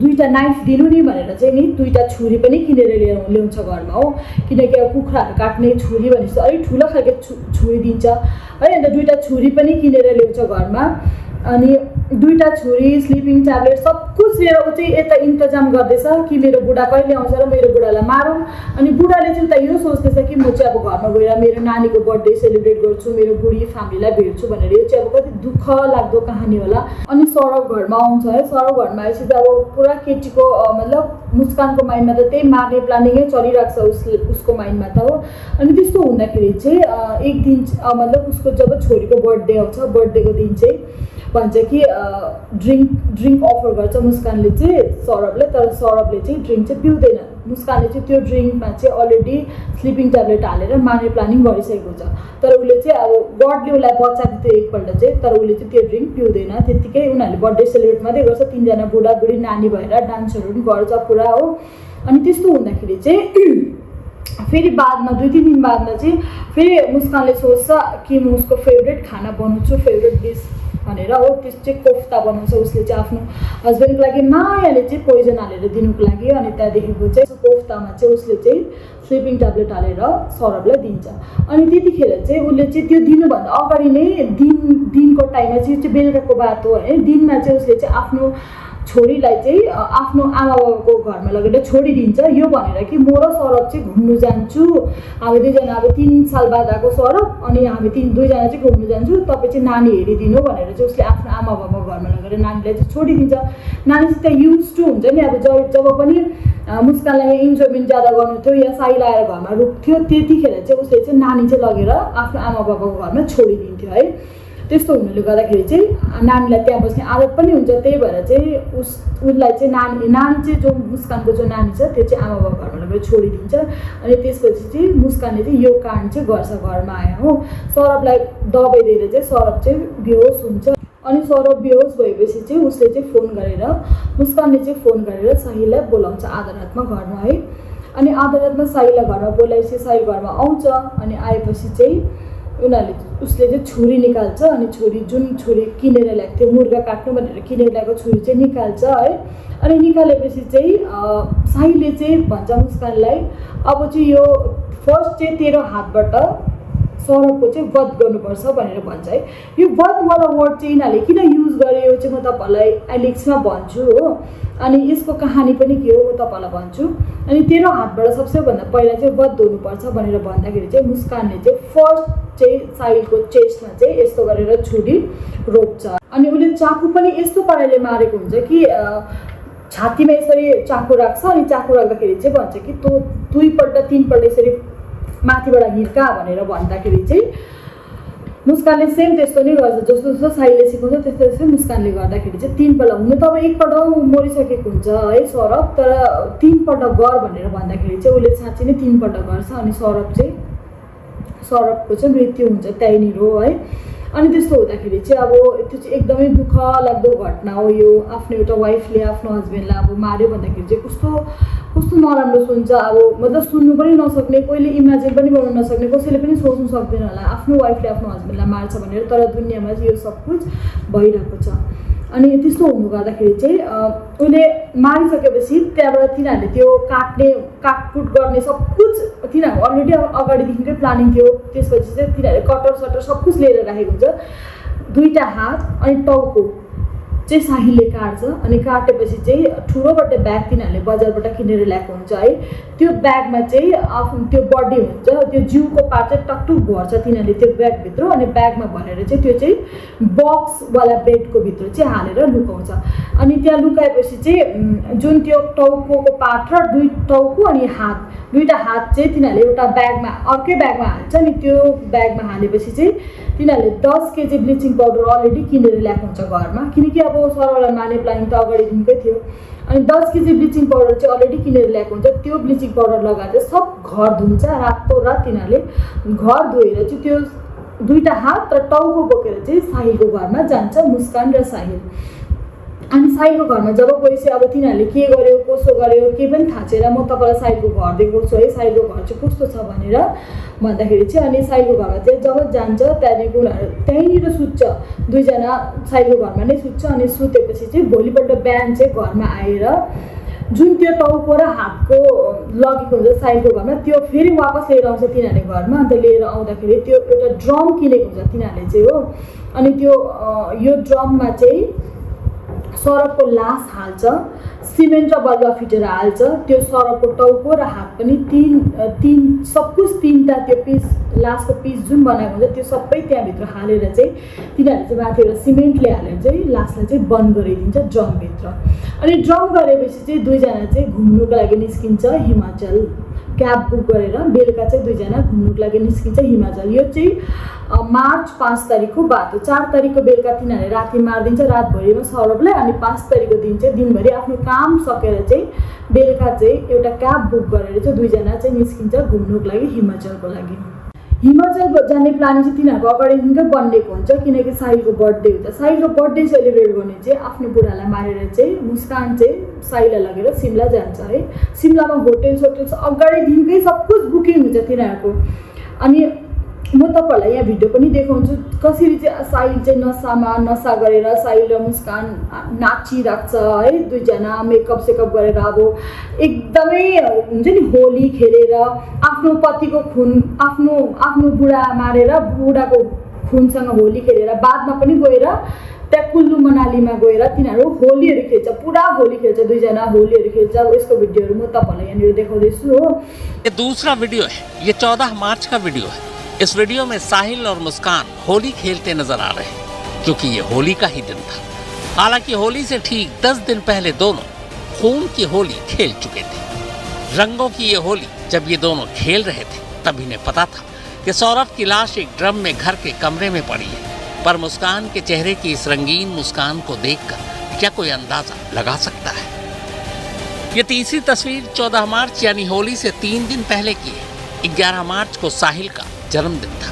2टा नाइफ दिनु नि भनेर चाहिँ नि 2टा छुरी पनि किनेर ल्याउँछ घरमा हो। किनकि अब कुखुराहरू काट्ने छुरी भनेपछि अलिक ठुलो खालको छुरी दिन्छ है। अन्त 2टा छुरी पनि किनेर ल्याउँछ घरमा। अनि 2टा छुरी स्लिपिङ ट्याब्लेट सब कुछ लिएर ऊ चाहिँ यता इन्तजाम गर्दैछ कि मेरो बुढा कहिले आउँछ र मेरो बुढालाई मारौँ। अनि बुढाले चाहिँ उता यो सोच्दैछ कि म चाहिँ अब घरमा गएर मेरो नानीको बर्थडे सेलिब्रेट गर्छु, मेरो बुढी फ्यामिलीलाई भेट्छु भनेर। यो चाहिँ अब कति दुःख लाग्दो कहानी होला। अनि सौरभ घरमा आउँछ है, सौरभ घरमा आएपछि त अब पुरा केटीको मतलब मुस्कानको माइन्डमा त त्यही मार्ने प्लानिङै चलिरहेको छ उसको माइन्डमा त हो। अनि त्यस्तो हुँदाखेरि चाहिँ एक दिन मतलब उसको जब छोरीको बर्थडे आउँछ, बर्थडेको दिन चाहिँ भन्छ कि ड्रिङ्क अफर गर्छ मुस्कानले चाहिँ सौरभले। तर सौरभले चाहिँ ड्रिङ्क चाहिँ पिउँदैन, मुस्कानले चाहिँ त्यो ड्रिङ्कमा चाहिँ अलरेडी स्लिपिङ ट्याब्लेट हालेर मार्ने प्लानिङ गरिसकेको छ। तर उसले चाहिँ अब गडले उसलाई बचाएको थियो एकपल्ट चाहिँ, तर उसले चाहिँ त्यो ड्रिङ्क पिउँदैन। त्यत्तिकै उनीहरूले बर्थडे सेलिब्रेट मात्रै गर्छ, 3 जना बुढाबुढी नानी भएर डान्सहरू पनि गर्छ पुरा हो। अनि त्यस्तो हुँदाखेरि चाहिँ फेरि बादमा 2-3 दिन बादमा चाहिँ फेरि मुस्कानले सोच्छ कि म उसको फेभरेट खाना बनाउँछु, फेभरेट डिस भनेर हो। त्यस चाहिँ कोफ्ता बनाउँछ उसले चाहिँ आफ्नो हस्बेन्डको लागि मायाले चाहिँ पोइजन हालेर दिनुको लागि। अनि त्यहाँदेखिको चाहिँ कोफ्तामा चाहिँ उसले चाहिँ स्लिपिङ ट्याब्लेट हालेर सौरभलाई दिन्छ। अनि त्यतिखेर चाहिँ उसले चाहिँ त्यो दिनुभन्दा अगाडि नै दिनको टाइममा चाहिँ बेलुकाको बात हो होइन, दिनमा चाहिँ उसले चाहिँ आफ्नो छोरीलाई चाहिँ आफ्नो आमा बाबाको घरमा लगेर छोडिदिन्छ, यो भनेर कि म र सौरभ चाहिँ घुम्नु जान्छु, हामी दुईजना अब 3 साल बाद आएको सौरभ, अनि हामी दुईजना चाहिँ घुम्नु जान्छु, तपाईँ चाहिँ नानी हेरिदिनु भनेर चाहिँ उसले आफ्नो आमा बाबाको घरमा लगेर नानीलाई चाहिँ छोडिदिन्छ। नानी चाहिँ त्यहाँ युज टु हुन्छ नि, अब जब पनि मुस्कानलाई इन्जोयमेन्ट ज्यादा गर्नु थियो या साइला आएर घरमा रुक्थ्यो, त्यतिखेर चाहिँ उसले चाहिँ नानी चाहिँ लगेर आफ्नो आमा बाबाको घरमा छोडिदिन्थ्यो है। त्यस्तो हुनुले गर्दाखेरि चाहिँ नानीलाई त्यहाँ बस्ने आदत पनि हुन्छ, त्यही भएर चाहिँ उसलाई चाहिँ नानी चाहिँ जो मुस्कानको जो नानी छ त्यो चाहिँ आमा बाबा घरमा लगेर छोडिदिन्छ। अनि त्यसपछि चाहिँ मुस्कानले चाहिँ यो काण्ड चाहिँ गर्छ घरमा आयो हो। सौरभलाई दबाई दिएर चाहिँ सौरभ चाहिँ बेहोस हुन्छ। अनि सौरभ बेहोस भएपछि चाहिँ उसले चाहिँ फोन गरेर मुस्कानले चाहिँ फोन गरेर साहिललाई बोलाउँछ आधा रातमा घरमा है। अनि आधा रातमा साहिललाई घरमा बोलाएपछि साहिल घरमा आउँछ। अनि आएपछि चाहिँ उसले चाहिँ छुरी निकाल्छ। अनि जुन छुरी किनेर ल्याएको थियो मुर्गा काट्नु भनेर किनेर ल्याएको छुरी चाहिँ निकाल्छ है। अनि निकालेपछि चाहिँ साहिलले चाहिँ भन्छ मुस्कानलाई अब चाहिँ यो फर्स्ट चाहिँ तेरो हातबाट सौरभको चाहिँ वध गर्नुपर्छ भनेर भन्छ है। यो वधवाला वर्ड चाहिँ यिनीहरूले किन युज गरे यो चाहिँ म तपाईँहरूलाई एलेक्समा भन्छु हो। अनि यसको कहानी पनि के हो म तपाईँलाई भन्छु। अनि तेरो हातबाट सबैभन्दा पहिला चाहिँ वध हुनुपर्छ भनेर भन्दाखेरि चाहिँ मुस्कानले चाहिँ फर्स्ट चाहिँ साहिलको चेस्टमा चाहिँ यस्तो गरेर छुरी रोप्छ। अनि उसले चाकु पनि यस्तो पाराले मारेको हुन्छ कि छातीमा यसरी चाकु राख्छ। अनि चाकु राख्दाखेरि चाहिँ भन्छ कि तँ 2-3 यसरी माथिबाट हिर्का भनेर भन्दाखेरि चाहिँ मुस्कानले सेम त्यस्तो नै गर्छ, जस्तो साहिलले सिकाउँछ त्यस्तो मुस्कानले गर्दाखेरि चाहिँ 3 पल्ट हुनु त अब 1 पल्ट मरिसकेको हुन्छ है सौरभ, तर 3 पल्ट गर भनेर भन्दाखेरि चाहिँ उसले साँच्चै नै 3 पल्ट गर्छ। अनि सौरभको चाहिँ मृत्यु हुन्छ त्यहीँनिर हो है। अनि त्यस्तो हुँदाखेरि चाहिँ अब त्यो चाहिँ एकदमै दुःख लाग्दो घटना हो यो। आफ्नो एउटा वाइफले आफ्नो हस्बेन्डलाई अब मार्यो भन्दाखेरि चाहिँ कस्तो नराम्रो सुन्छ। अब मतलब सुन्नु पनि नसक्ने, कोहीले इमेजिन पनि गर्नु नसक्ने, कसैले पनि सोच्नु सक्दैन होला आफ्नो वाइफले आफ्नो हस्बेन्डलाई मार्छ भनेर। तर दुनियाँमा चाहिँ यो सब कुछ भइरहेको छ। अनि त्यस्तो हुनु गर्दाखेरि चाहिँ उसले मारिसकेपछि त्यहाँबाट तिनीहरूले त्यो काटकुट गर्ने सब कुछ तिनीहरूको अलरेडी अगाडिदेखिकै प्लानिङ थियो। त्यसपछि चाहिँ तिनीहरूले कटर सटर सब कुछ लिएर राखेको हुन्छ। 2टा हात अनि टाउको चाहिँ साहिलले काट्छ। अनि काटेपछि चाहिँ ठुलोबाट ब्याग तिनीहरूले बजारबाट किनेर ल्याएको हुन्छ है। त्यो ब्यागमा चाहिँ आफ्नो त्यो बडी हुन्छ, त्यो जिउको पार्ट चाहिँ टकटुक भर्छ तिनीहरूले त्यो ब्यागभित्र। अनि ब्यागमा भरेर चाहिँ त्यो चाहिँ बक्सवाला बेडको भित्र चाहिँ हालेर लुकाउँछ। अनि त्यहाँ लुकाएपछि चाहिँ जुन त्यो टाउकोको पार्ट र टाउको अनि हात 2टा हात चाहिँ तिनीहरूले एउटा ब्यागमा अर्कै ब्यागमा हाल्छ। अनि त्यो ब्यागमा हालेपछि चाहिँ तिनीहरूले 10 केजी ब्लिचिङ पाउडर अलरेडी किनेर ल्याएको हुन्छ घरमा, किनकि अब सौरभलाई मार्ने प्लानिङ त अगाडिदेखिकै थियो। अनि 10 केजी ब्लिचिङ पाउडर चाहिँ अलरेडी किनेर ल्याएको हुन्छ। त्यो ब्लिचिङ पाउडर लगाएर सब घर धुन्छ, रातोरात तिनीहरूले घर धोएर चाहिँ त्यो 2टा हात र टाउको बोकेर चाहिँ साहिलको घरमा जान्छ मुस्कान र साहिल। अनि साहिलको घरमा जब गएपछि अब तिनीहरूले के गर्यो कसो गर्यो केही पनि थाहा छैन। म तपाईँलाई साहिलको घर देखाउँछु है, साहिलको घर चाहिँ कस्तो छ भनेर भन्दाखेरि चाहिँ। अनि साहिलको घरमा चाहिँ जब जान्छ त्यहाँदेखि उनीहरू त्यहीँनिर सुत्छ, 2 जना साहिलको घरमा नै सुत्छ। अनि सुतेपछि चाहिँ भोलिपल्ट बिहान चाहिँ घरमा आएर जुन त्यो टाउको र हातको लगेको हुन्छ साहिलको घरमा त्यो फेरि वापस लिएर आउँछ तिनीहरूले घरमा। अन्त लिएर आउँदाखेरि त्यो एउटा ड्रम किनेको हुन्छ तिनीहरूले चाहिँ हो। अनि त्यो यो ड्रममा चाहिँ सौरभको लास हाल्छ, सिमेन्ट र बलुवा फिटेर हाल्छ। त्यो सौरभको टाउको र हात पनि तीन सब कुछ 3टा त्यो पिस लासको पिस जुन बनाएको हुन्छ त्यो सबै त्यहाँभित्र हालेर चाहिँ तिनीहरूले चाहिँ माथिबाट सिमेन्टले हालेर चाहिँ लासलाई चाहिँ बन्द गरिदिन्छ ड्रमभित्र। अनि ड्रम गरेपछि चाहिँ 2 जना चाहिँ घुम्नुको लागि निस्किन्छ हिमाचल क्याब बुक गरेर बेलुका चाहिँ दुईजना घुम्नुको लागि निस्किन्छ हिमाचल। यो चाहिँ मार्च 5 तारिकको बात हो। 4 तारिकको बेलुका तिनीहरूले राति मारिदिन्छ रातभरिमा सौरभलाई, अनि 5 तारिकको दिन चाहिँ दिनभरि आफ्नो काम सकेर चाहिँ बेलुका चाहिँ एउटा क्याब बुक गरेर चाहिँ दुईजना चाहिँ निस्किन्छ घुम्नुको लागि हिमाचलको लागि। हिमाचल जाने प्लानिङ चाहिँ तिनीहरूको अगाडिदेखिकै बनिएको हुन्छ, किनकि साहिलको बर्थडे हुन्छ। साहिलको बर्थडे सेलिब्रेट गर्ने चाहिँ आफ्नो बुढालाई मारेर चाहिँ मुस्कान चाहिँ साहिललाई लगेर सिमला जान्छ है। सिमलामा होटेल्स अगाडिदेखिकै सब कुछ बुकिङ हुन्छ तिनीहरूको। अनि म तपाईँहरूलाई यहाँ भिडियो पनि देखाउँछु कसरी चाहिँ साहिल चाहिँ नसा गरेर साहिल र मुस्कान नाचिरहेको छ है। दुईजना मेकअप सेकअप गरेर अब एकदमै हुन्छ नि होली खेलेर आफ्नो पतिको खुन आफ्नो बुढा मारेर बुढाको खुनसँग होली खेलेर बादमा पनि गएर त्यहाँ कुल्लू मनालीमा गएर तिनीहरू होलीहरू खेल्छ, पुरा होली खेल्छ, दुईजना होलीहरू खेल्छ। यसको भिडियोहरू म तपाईँहरूलाई यहाँनिर देखाउँदैछु हो। ये दूसरा वीडियो है, ये 14 मार्च का वीडियो है। इस वीडियो में साहिल और मुस्कान होली खेलते नजर आ रहे हैं, क्योंकि ये होली का ही दिन था। हालांकि होली से ठीक 10 दिन पहले दोनों खून की होली खेल चुके थे। रंगों की ये होली जब ये दोनों खेल रहे थे तब इन्हें पता था कि सौरभ की लाश एक ड्रम में घर के कमरे में पड़ी है, पर मुस्कान के चेहरे की इस रंगीन मुस्कान को देखकर क्या कोई अंदाजा लगा सकता है? ये तीसरी तस्वीर 14 मार्च यानी होली से 3 दिन पहले की है। 11 मार्च को साहिल का जन्मदिन था।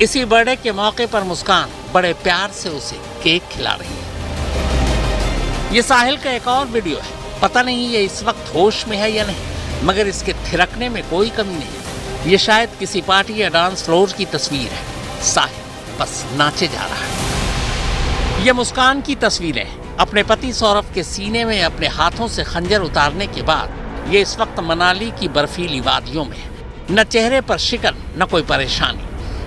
इसी बर्थडे के मौके पर मुस्कान बड़े प्यार से उसे केक खिला रही है। ये साहिल का एक और वीडियो है। पता नहीं ये इस वक्त होश में है या नहीं, मगर इसके थिरकने में कोई कमी नहीं। ये शायद किसी पार्टी या डांस फ्लोर की तस्वीर है। साहिल बस नाचे जा रहा है। ये मुस्कान की तस्वीरें अपने पति सौरभ के सीने में अपने हाथों से खंजर उतारने के बाद ये इस वक्त मनाली की बर्फीली वादियों में है। न चेहरे पर शिकन न कोई परेशानी,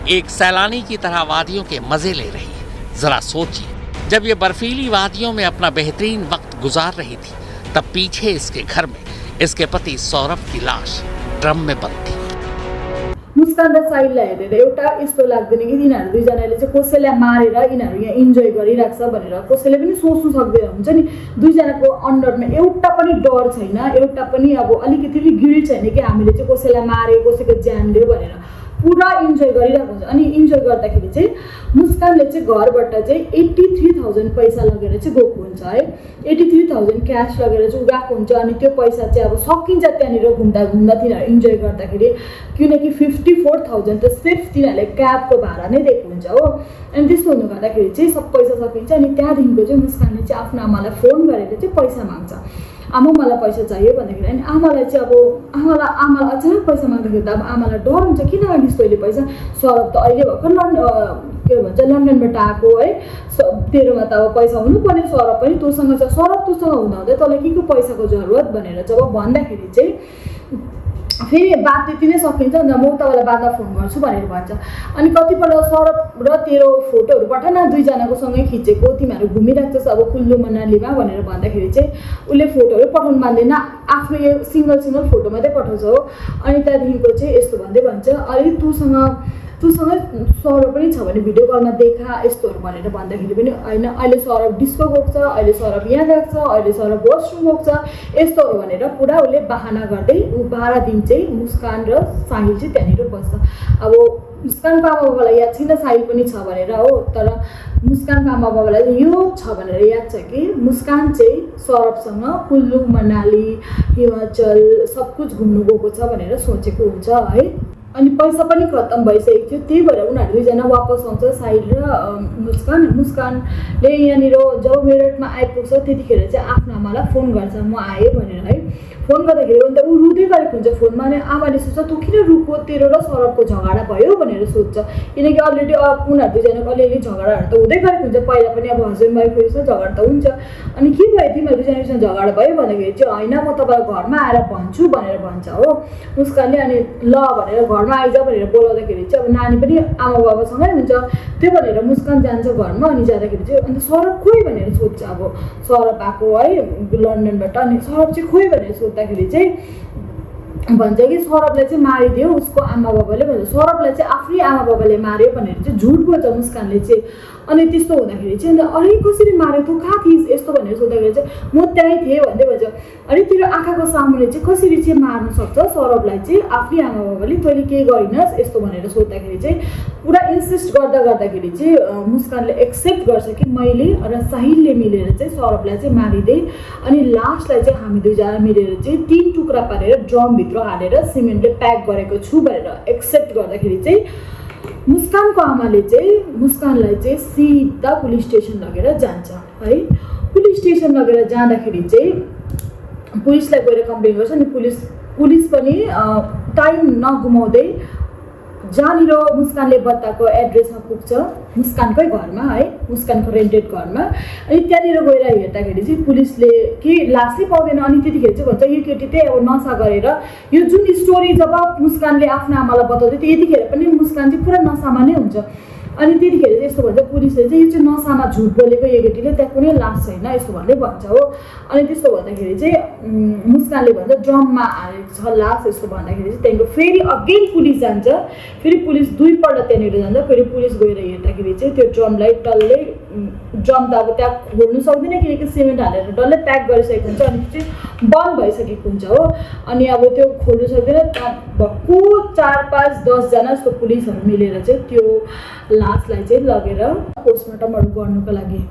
एक सैलानी की तरह वादियों के मजे ले रही है। जरा सोचिए, जब ये बर्फीली वादियों में अपना बेहतरीन वक्त गुजार रही थी तब पीछे इसके घर में इसके पति सौरभ की लाश ड्रम में बंद थी। मुस्कान र साहिललाई हेरेर एउटा यस्तो लाग्दैन कि यिनीहरू दुईजनाले चाहिँ कसैलाई मारेर यिनीहरू यहाँ इन्जोय गरिरहेको छ भनेर कसैले पनि सोच्नु सक्दैन। हुन्छ नि, दुईजनाको अन्डरमा एउटा पनि डर छैन, एउटा पनि अब अलिकति पनि गिल्ट छैन कि हामीले चाहिँ कसैलाई मारे कसैको ज्यान लियो भनेर पुरा इन्जोय गरिरहेको हुन्छ। अनि इन्जोय गर्दाखेरि चाहिँ मुस्कानले चाहिँ घरबाट चाहिँ 83,000 पैसा लगेर चाहिँ गएको हुन्छ है। 83,000 क्यास लगेर चाहिँ गएको हुन्छ। अनि त्यो पैसा चाहिँ अब सकिन्छ त्यहाँनिर घुम्दा तिनीहरू इन्जोय गर्दाखेरि, किनकि 54,000 त सिर्फ तिनीहरूले क्याबको भाडा नै दिएको हुन्छ हो। अनि त्यस्तो हुनु गर्दाखेरि चाहिँ सब पैसा सकिन्छ। अनि त्यहाँदेखिको चाहिँ मुस्कानले चाहिँ आफ्नो आमालाई फोन गरेर चाहिँ पैसा माग्छ। आमा मलाई पैसा चाहियो भन्दाखेरि, अनि आमालाई चाहिँ अब आमालाई अचानक पैसा माग्दाखेरि त अब आमालाई डर हुन्छ, किन मागिस् तैँले पैसा? सौरभ त अहिले भर्खर के भन्छ लन्डनबाट आएको है, तेरोमा त अब पैसा हुनुपर्ने, सौरभ पनि तँसँग छ, सौरभ तँसँग हुँदाहुँदै तँलाई के को पैसाको जरुरत भनेर जब भन्दाखेरि चाहिँ फेरि बात त्यति नै सकिन्छ। अन्त म तपाईँलाई बादमा फोन गर्छु भनेर भन्छ। अनि कतिपल्ट सौरभ र तेरो फोटोहरू पठा न, दुईजनाको सँगै खिचेको, तिमीहरू घुमिरहेको छस् अब कुल्लू मनालीमा भनेर भन्दाखेरि चाहिँ उसले फोटोहरू पठाउनु मान्दैन, आफ्नो यो सिङ्गल फोटो मात्रै पठाउँछ हो। अनि त्यहाँदेखिको चाहिँ यस्तो भन्दै भन्छ, अरे तँसँग सौरभ पनि छ भने भिडियो कलमा देखा यस्तोहरू भनेर भन्दाखेरि पनि होइन, अहिले सौरभ डिस्को गएको छ, अहिले सौरभ यहाँ गएको छ, अहिले सौरभ वासरुम गएको छ यस्तोहरू भनेर पुरा उसले बहाना गर्दै 12 दिन चाहिँ मुस्कान र साहिल चाहिँ त्यहाँनिर बस्छ। अब मुस्कानको आमा बाबालाई याद छैन साहिल पनि छ भनेर हो, तर मुस्कानको आमा बाबालाई यो छ भनेर याद छ कि मुस्कान चाहिँ सौरभसँग कुल्लू मनाली हिमाचल सब कुछ घुम्नु गएको छ भनेर सोचेको हुन्छ है। अनि पैसा पनि खत्तम भइसकेको थियो, त्यही भएर उनीहरू दुईजना वापस आउँछ साहिल र मुस्कानले यहाँनिर जब मेरठमा आइपुग्छ त्यतिखेर चाहिँ आफ्नो आमालाई फोन गर्छ म आएँ भनेर है। फोन गर्दाखेरि अन्त ऊ रुँदै गरेको हुन्छ फोनमा। अनि आमाले सोध्छ तँ किन रुको, तेरो र सौरभको झगडा भयो भनेर सोध्छ, किनकि अलरेडी उनीहरू दुईजनाको अलिअलि झगडाहरू त हुँदै गरेको हुन्छ, पहिला पनि अब हस्बेन्ड वाइफको यसो झगडा त हुन्छ। अनि के भयो तिमीहरू दुईजनासँग झगडा भयो भन्दाखेरि चाहिँ होइन म तपाईँलाई घरमा आएर भन्छु भनेर भन्छ हो मुस्कानले। अनि ल भनेर घरमा आइज भनेर बोलाउँदाखेरि चाहिँ अब नानी पनि आमा बाबासँगै हुन्छ, त्यो भनेर मुस्कान जान्छ घरमा। अनि जाँदाखेरि चाहिँ अन्त सौरभ खोइ भनेर सोध्छ, अब सौरभ आएको है लन्डनबाट। अनि सौरभ चाहिँ खोइ भनेर सोद्धाखेरि चाहिँ भन्छ कि सौरभलाई चाहिँ मारिदियो उसको आमा बाबाले भन्छ, सौरभलाई चाहिँ आफ्नै आमा बाबाले मार्यो भनेर चाहिँ झुट बोल्छ मुस्कानले चाहिँ। अनि त्यस्तो हुँदाखेरि चाहिँ अरे कसरी मार्यो, तँ कहाँ थिइस् यस्तो भनेर सोद्धाखेरि चाहिँ म त्यहीँ थिएँ भन्दै भन्छ। अरे तेरो आँखाको सामुन्ने चाहिँ कसरी चाहिँ मार्न सक्छ सौरभलाई चाहिँ आफ्नै आमा बाबाले, तैँले केही गरिनस् यस्तो भनेर सोद्धाखेरि चाहिँ पुरा इन्सिस्ट गर्दाखेरि चाहिँ मुस्कानले एक्सेप्ट गर्छ कि मैले र साहिलले मिलेर चाहिँ सौरभलाई चाहिँ मारिदिएँ। अनि लास्टलाई चाहिँ हामी दुईजना मिलेर चाहिँ 3 टुक्रा पारेर ड्रमभित्र हालेर सिमेन्टले प्याक गरेको छु भनेर एक्सेप्ट गर्दाखेरि चाहिँ मुस्कानको आमाले चाहिँ मुस्कानलाई चाहिँ सिधा पुलिस स्टेसन लगेर जान्छ है। पुलिस स्टेसन लगेर जाँदाखेरि चाहिँ पुलिसलाई गएर कम्प्लेन गर्छ। अनि पुलिस पनि टाइम नगुमाउँदै जहाँनिर मुस्कानले बताएको एड्रेसमा पुग्छ, मुस्कानकै घरमा है, मुस्कानको रेन्टेड घरमा। अनि त्यहाँनिर गएर हेर्दाखेरि चाहिँ पुलिसले केही लासै पाउँदैन। अनि त्यतिखेर चाहिँ भन्छ यो केटी चाहिँ अब नसा गरेर, यो जुन स्टोरी जब मुस्कानले आफ्नो आमालाई बताउँदै थियो यतिखेर पनि मुस्कान चाहिँ पुरा नसामा नै हुन्छ। अनि त्यतिखेर चाहिँ यस्तो भन्छ पुलिसले चाहिँ यो चाहिँ नसामा झुट बोलेको यो केटीले, त्यहाँ कुनै लास छैन यस्तो भन्दै भन्छ हो। अनि त्यस्तो भन्दाखेरि चाहिँ मुस्कानले भन्छ ड्रममा हालेको छ लास यस्तो भन्दाखेरि चाहिँ त्यहाँदेखि फेरि अगेन पुलिस जान्छ। फेरि पुलिस 2 पल्ट त्यहाँनिर जान्छ। फेरि पुलिस गएर हेर्दाखेरि चाहिँ त्यो ड्रमलाई डल्लै ड्रम त अब त्यहाँ खोल्नु सक्दैन किनकि सिमेन्ट हालेर डल्लै प्याक गरिसकेको हुन्छ। अनि चाहिँ बन्द भइसकेको हुन्छ हो। अनि अब त्यो खोल्नु सक्दैन। भक्कु 4, 5, 10 जना जस्तो पुलिसहरू मिलेर चाहिँ त्यो लासलाई चाहिँ लगेर पोस्टमार्टमहरू गर्नुको लागि।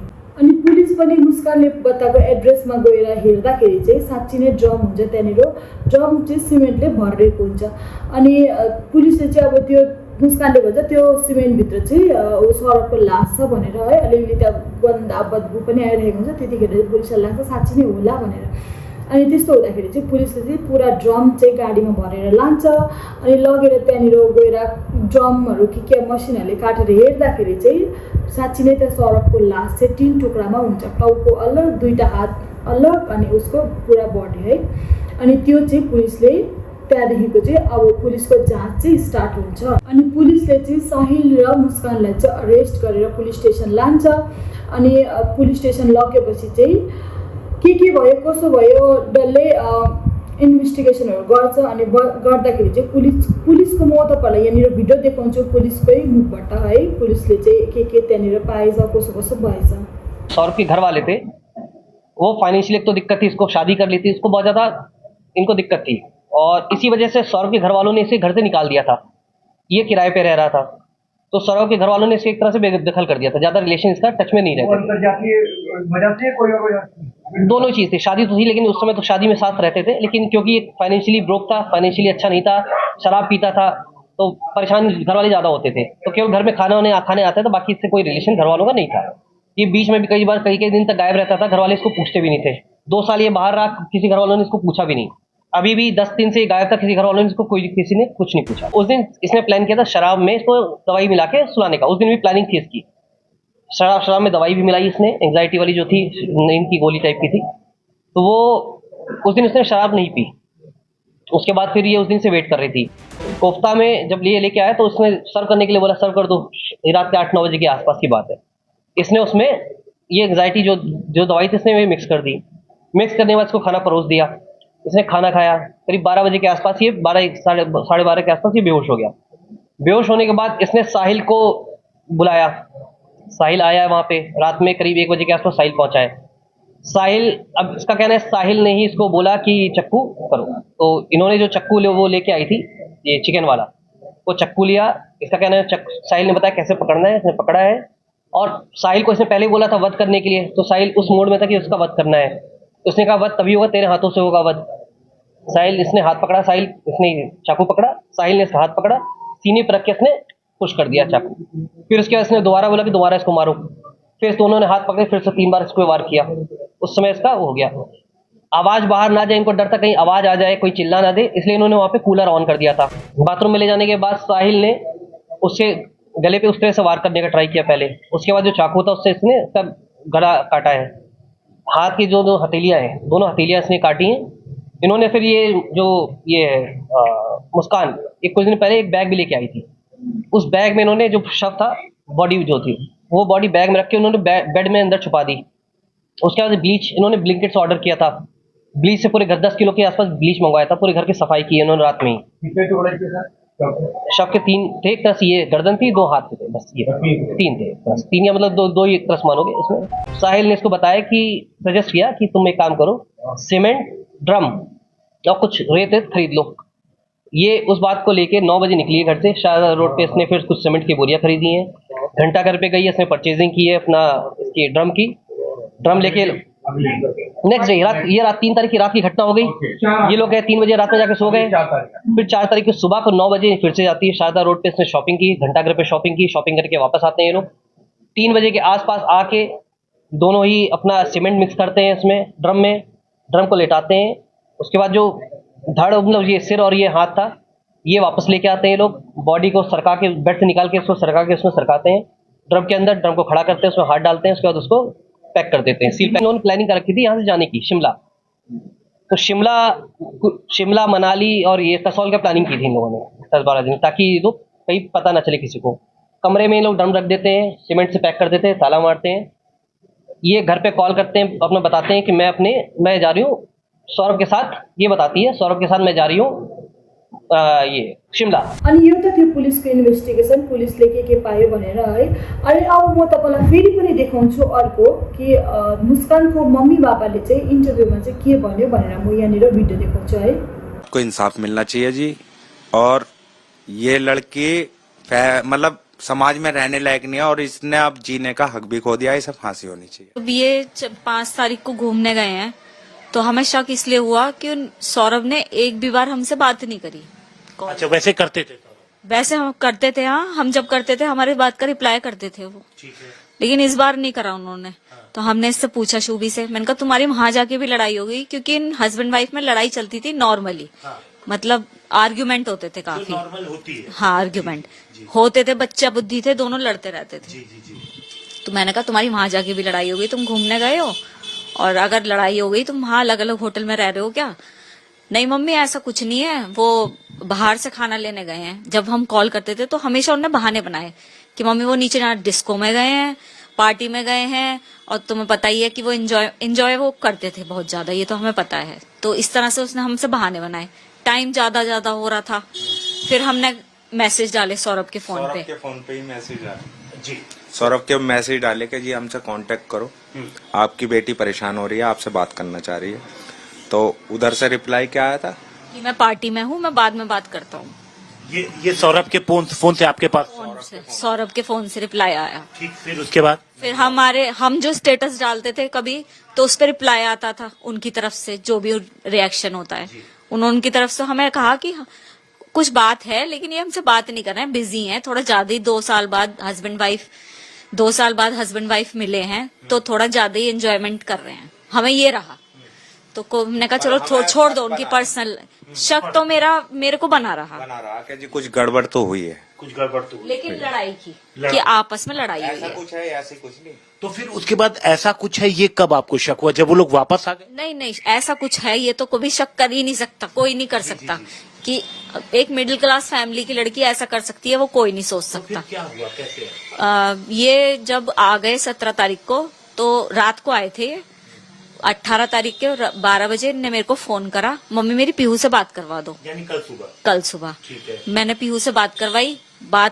अनि पुलिस पनि मुस्कानले बताएको एड्रेसमा गएर हेर्दाखेरि चाहिँ साँच्ची नै ड्रम हुन्छ त्यहाँनिर, ड्रम चाहिँ सिमेन्टले भरिएको हुन्छ। अनि पुलिसले चाहिँ अब त्यो मुस्कानले भन्छ त्यो सिमेन्टभित्र चाहिँ सौरभको लास छ भनेर है। अलिअलि त्यहाँ गन्दा बदबु पनि आइरहेको हुन्छ। त्यतिखेर चाहिँ पुलिसलाई लाग्छ साँच्ची नै होला भनेर। अनि त्यस्तो हुँदाखेरि चाहिँ पुलिसले चाहिँ पुरा ड्रम चाहिँ गाडीमा भरेर लान्छ। अनि लगेर त्यहाँनिर गएर ड्रमहरू के मसिनहरूले काटेर हेर्दाखेरि चाहिँ साँच्ची नै त्यहाँ सौरभको लास चाहिँ 3 टुक्रामा हुन्छ, टाउको अलग, 2टा हात अलग अनि उसको पुरा बडी है। अनि त्यो चाहिँ पुलिसले त्यहाँदेखिको चाहिँ अब पुलिसको जाँच चाहिँ स्टार्ट हुन्छ। अनि पुलिसले चाहिँ साहिल र मुस्कानलाई चाहिँ अरेस्ट गरेर पुलिस स्टेसन लान्छ। अनि पुलिस स्टेसन लगेपछि चाहिँ के भयो कसो भयो डल्लै इन्भेस्टिगेसनहरू गर्छ। अनि गर्दाखेरि चाहिँ पुलिसको म तपाईँहरूलाई यहाँनिर भिडियो देखाउँछु पुलिसकै मुखबाट है। पुलिसले चाहिँ के त्यहाँनिर पाएछ कसो भएछ। सौरभ के घर वाले थे, वो फाइनेंशियली एक तो दिक्कत थी, इसको शादी कर ली थी, इसको बहुत ज़्यादा इनको दिक्कत थी और इसी वजह से सौरभ के घर वालों ने इसे घर से निकाल दिया था। ये किराए पे रह रहा था तो सौरभ के घर वालों ने इसे एक तरह से बेदखल कर दिया था, ज़्यादा रिलेशन इसका टच में नहीं रहते। दोनों चीज़ थी, शादी तो थी लेकिन उस समय तो शादी में साथ रहते थे, लेकिन क्योंकि फाइनेंशियली ब्रोक था, फाइनेंशियली अच्छा नहीं था, शराब पीता था तो परेशान घर वाले ज़्यादा होते थे। तो केवल घर में खाने आते थे, बाकी इससे कोई रिलेशन घर वालों का नहीं था। ये बीच में भी कई दिन तक गायब रहता था, घर वाले इसको पूछते भी नहीं थे। 2 साल ये बाहर रहा, किसी घर वालों ने इसको पूछा भी नहीं। अभी भी 10 दिन से गायब था, किसी घर वालों ने इसको किसी ने कुछ नहीं पूछा। उस दिन इसने प्लान किया था शराब में इसको दवाई मिला के सुलाने का, उस दिन भी प्लानिंग थी इसकी। शराब में दवाई भी मिलाई इसने, एंग्जाइटी वाली जो थी नींद की गोली टाइप की थी, तो वो उस दिन उसने शराब नहीं पी। उसके बाद फिर ये उस दिन से वेट कर रही थी। कोफ्ता में जब लेके आया तो उसने सर्व करने के लिए बोला सर्व कर दो, रात के 8-9 बजे के आसपास की बात है। इसने उसमें ये एंग्जाइटी जो दवाई थी इसने मिक्स कर दी। मिक्स करने के बाद इसको खाना परोस दिया। इसने खाना खाया, करीब 12 बजे के आसपास ये 12 साढ़े 12 के आसपास ये बेहोश हो गया। बेहोश होने के बाद इसने साहिल को बुलाया। साहिल आया वहाँ पे, रात में करीब 1 बजे के आसपास साहिल पहुँचा है। साहिल, अब इसका कहना है साहिल ने ही इसको बोला कि चक्कू करो, तो इन्होंने जो चक्कू वो लेके आई थी ये चिकन वाला, वो चक्कू लिया। इसका कहना है साहिल ने बताया कैसे पकड़ना है, इसने पकड़ा है। और साहिल को इसने पहले बोला था वध करने के लिए, तो साहिल उस मोड में था कि उसका वध करना है। उसने कहा वध तभी होगा तेरे हाथों से होगा वध। साहिल, इसने हाथ पकड़ा, साहिल इसने चाकू पकड़ा, साहिल ने इसका हाथ पकड़ा, सीने पर रख के इसने पुश कर दिया चाकू। फिर उसके बाद इसने दोबारा बोला कि दोबारा इसको मारो। फिर दोनों ने हाथ पकड़े, फिर से 3 बार इसको वार किया। उस समय इसका वो हो गया, आवाज बाहर ना जाए, इनको डर था कहीं आवाज आ जाए, कोई चिल्ला ना दे, इसलिए इन्होंने वहां पे कूलर ऑन कर दिया था। बाथरूम में ले जाने के बाद साहिल ने उससे गले पे उस तरह से वार करने का ट्राई किया पहले। उसके बाद जो चाकू था उससे इसने सब गला काटा है। हाथ की जो 2 हथेलियां हैं, दोनों हथेलियां इसने काटी हैं। इन्होंने फिर मुस्कान एक कुछ दिन पहले एक बैग भी लेके आई थी। उस बैग में इन्होंने जो शव था, बॉडी जो थी वो बॉडी बैग में रख के उन्होंने बेड में अंदर छुपा दी। उसके बाद ब्लीच इन्होंने ब्लिंकिट से ऑर्डर किया था, ब्लीच से पूरे घर 10 किलो के आसपास ब्लीच मंगवाया था, पूरे घर की सफाई की है उन्होंने रात में ही। कितने टुकड़े थे सर? शव के 3 थे, एक तरफ से ये गर्दन थी, 2 हाथ थे, बस ये 3 थे बस, 3 या मतलब दो ही एक तरफ मानोगे इसमें। साहिल ने इसको बताया कि सजेस्ट किया कि तुम एक काम करो, सीमेंट ड्रम और कुछ रेत खरीद लो। ये उस बात को लेके 9 बजे निकली है घर से, शाहजहां रोड पे इसने फिर कुछ सीमेंट की बोरियां खरीदी हैं, घंटाघर पे गई है, इसने परचेजिंग की है अपना इसकी ड्रम लेके नेक्स्ट डे ये रात 3 तारीख की रात की घटना हो गई। ये लोग गए 3 बजे रात में जाके सो गए, फिर 4 तारीख की सुबह को 9 बजे फिर से जाती है शारदा रोड पे, इसने शॉपिंग की, घंटाघर पे शॉपिंग की, शॉपिंग करके वापस आते हैं ये लोग। 3 बजे के आसपास आके दोनों ही अपना सीमेंट मिक्स करते हैं इसमें ड्रम को लेटाते हैं। उसके बाद जो धड़ मतलब ये सिर और ये हाथ था ये वापस लेके आते हैं ये लोग, बॉडी को सरका के बेड से निकाल के उसको सरका के उसमें सरकाते हैं ड्रम के अंदर, ड्रम को खड़ा करते हैं, उसमें हाथ डालते हैं, उसके बाद उसको पैक कर देते हैं, सील पैक। उन्होंने प्लानिंग कर रखी थी यहाँ से जाने की शिमला, तो शिमला मनाली और ये कसौल का प्लानिंग की थी इन लोगों ने 10-12 दिन, ताकि लोग कहीं पता ना चले किसी को। कमरे में लोग ड्रम रख देते हैं, सीमेंट से पैक कर देते हैं, ताला मारते हैं। ये घर पे कॉल करते हैं, अपना बताते हैं कि मैं जा रही हूँ सौरभ के साथ, ये बताती है सौरभ के साथ मैं जा रही हूँ ये शिमला। अनि यो त थियो पुलिसको इन्भेस्टिगेसन, पुलिसले के पायो भनेर है। अनि अब म तपाईँलाई फेरि पनि देखाउँछु अर्को कि मुस्कानको मम्मी बाबाले चाहिँ इन्टरभ्यूमा चाहिँ के भन्यो भनेर म यहाँनिर भिडियो देखाउँछु है। को इंसाफ मिलना चाहिए जी, और ये लड़की मतलब समाज में रहने लायक नहीं है, और इसने अब जीने का हक भी खो दिया है, इसे फांसी होनी चाहिए। अब ये 5 तारीख को घूमने गए हैं, तो हमें शक इसलिए हुआ कि सौरभ ने एक भी बार हमसे बात नहीं करी। अच्छा, वैसे करते थे? वैसे हम करते थे, हाँ, हम जब करते थे हमारी बात का रिप्लाई करते थे वो, ठीक है। लेकिन इस बार नहीं करा उन्होंने। तो हमने इससे पूछा शुभी से, मैंने कहा तुम्हारी वहां जाके भी लड़ाई हो गई, क्योंकि इन हस्बैंड वाइफ में लड़ाई चलती थी नॉर्मली, मतलब आर्ग्यूमेंट होते थे काफी। नॉर्मल होती है। हाँ, आर्ग्यूमेंट होते थे, बच्चा बुद्धि थे, दोनों लड़ते रहते थे। तो मैंने कहा तुम्हारी वहां जाके भी लड़ाई हो गई, तुम घूमने गए हो, और अगर लड़ाई हो गई तुम वहां अलग अलग होटल में रह रहे हो क्या? नहीं मम्मी ऐसा कुछ नहीं है, वो बाहर से खाना लेने गए हैं। जब हम कॉल करते थे तो हमेशा उन्होंने बहाने बनाए कि मम्मी वो नीचे ना डिस्को में गए हैं, पार्टी में गए हैं, और तुम्हें पता ही है कि वो एंजॉय वो करते थे बहुत ज्यादा, ये तो हमें पता है। तो इस तरह से उसने हमसे बहाने बनाए, टाइम ज्यादा हो रहा था। फिर हमने मैसेज डाले सौरभ के फोन पे ही मैसेज डाले जी, सौरभ के मैसेज डाले कि जी हमसे कांटेक्ट करो, आपकी बेटी परेशान हो रही है, आपसे बात करना चाह रही है। तो उधर से रिप्लाई क्या आया था कि मैं पार्टी में हूँ, मैं बाद में बात करता हूँ। ये सौरभ के फोन से आपके पास? सौरभ के फोन से रिप्लाई आया। ठीक, फिर उसके बाद फिर हम जो स्टेटस डालते थे कभी, तो उस पर रिप्लाई आता था उनकी तरफ से, जो भी रिएक्शन होता है उन्होंने उनकी तरफ से हमें कहा कि कुछ बात है, लेकिन ये हमसे बात नहीं कर रहे हैं, बिजी हैं थोड़ा ज्यादा ही। 2 साल बाद हस्बैंड वाइफ मिले हैं, तो थोड़ा ज्यादा ही एंजॉयमेंट कर रहे हैं, हमें ये रहा। तो हमने कहा चलो छोड़ दो उनकी पर्सनल। शक तो मेरे को बना रहा कि जी कुछ गड़बड़ तो हुई है, लेकिन लड़ाई की कि आपस में लड़ाई हुई है। कुछ है, ऐसे कुछ नहीं। तो फिर उसके बाद ऐसा कुछ है, ये कब आपको शक हुआ? जब वो लोग वापस आ गए? नहीं, ऐसा कुछ है ये तो कभी शक कर ही नहीं सकता, कोई नहीं कर सकता कि एक मिडिल क्लास फैमिली की लड़की ऐसा कर सकती है, वो कोई नहीं सोच सकता। तो क्या हुआ, कैसे? ये जब आ गए 17 तारीख को, तो रात को आए थे। 18 तारीख के 12 बजे ने मेरे को फोन करा, मम्मी मेरी पीहू से बात करवा दो, यानी कल सुबह। ठीक है। मैंने पीहू से बात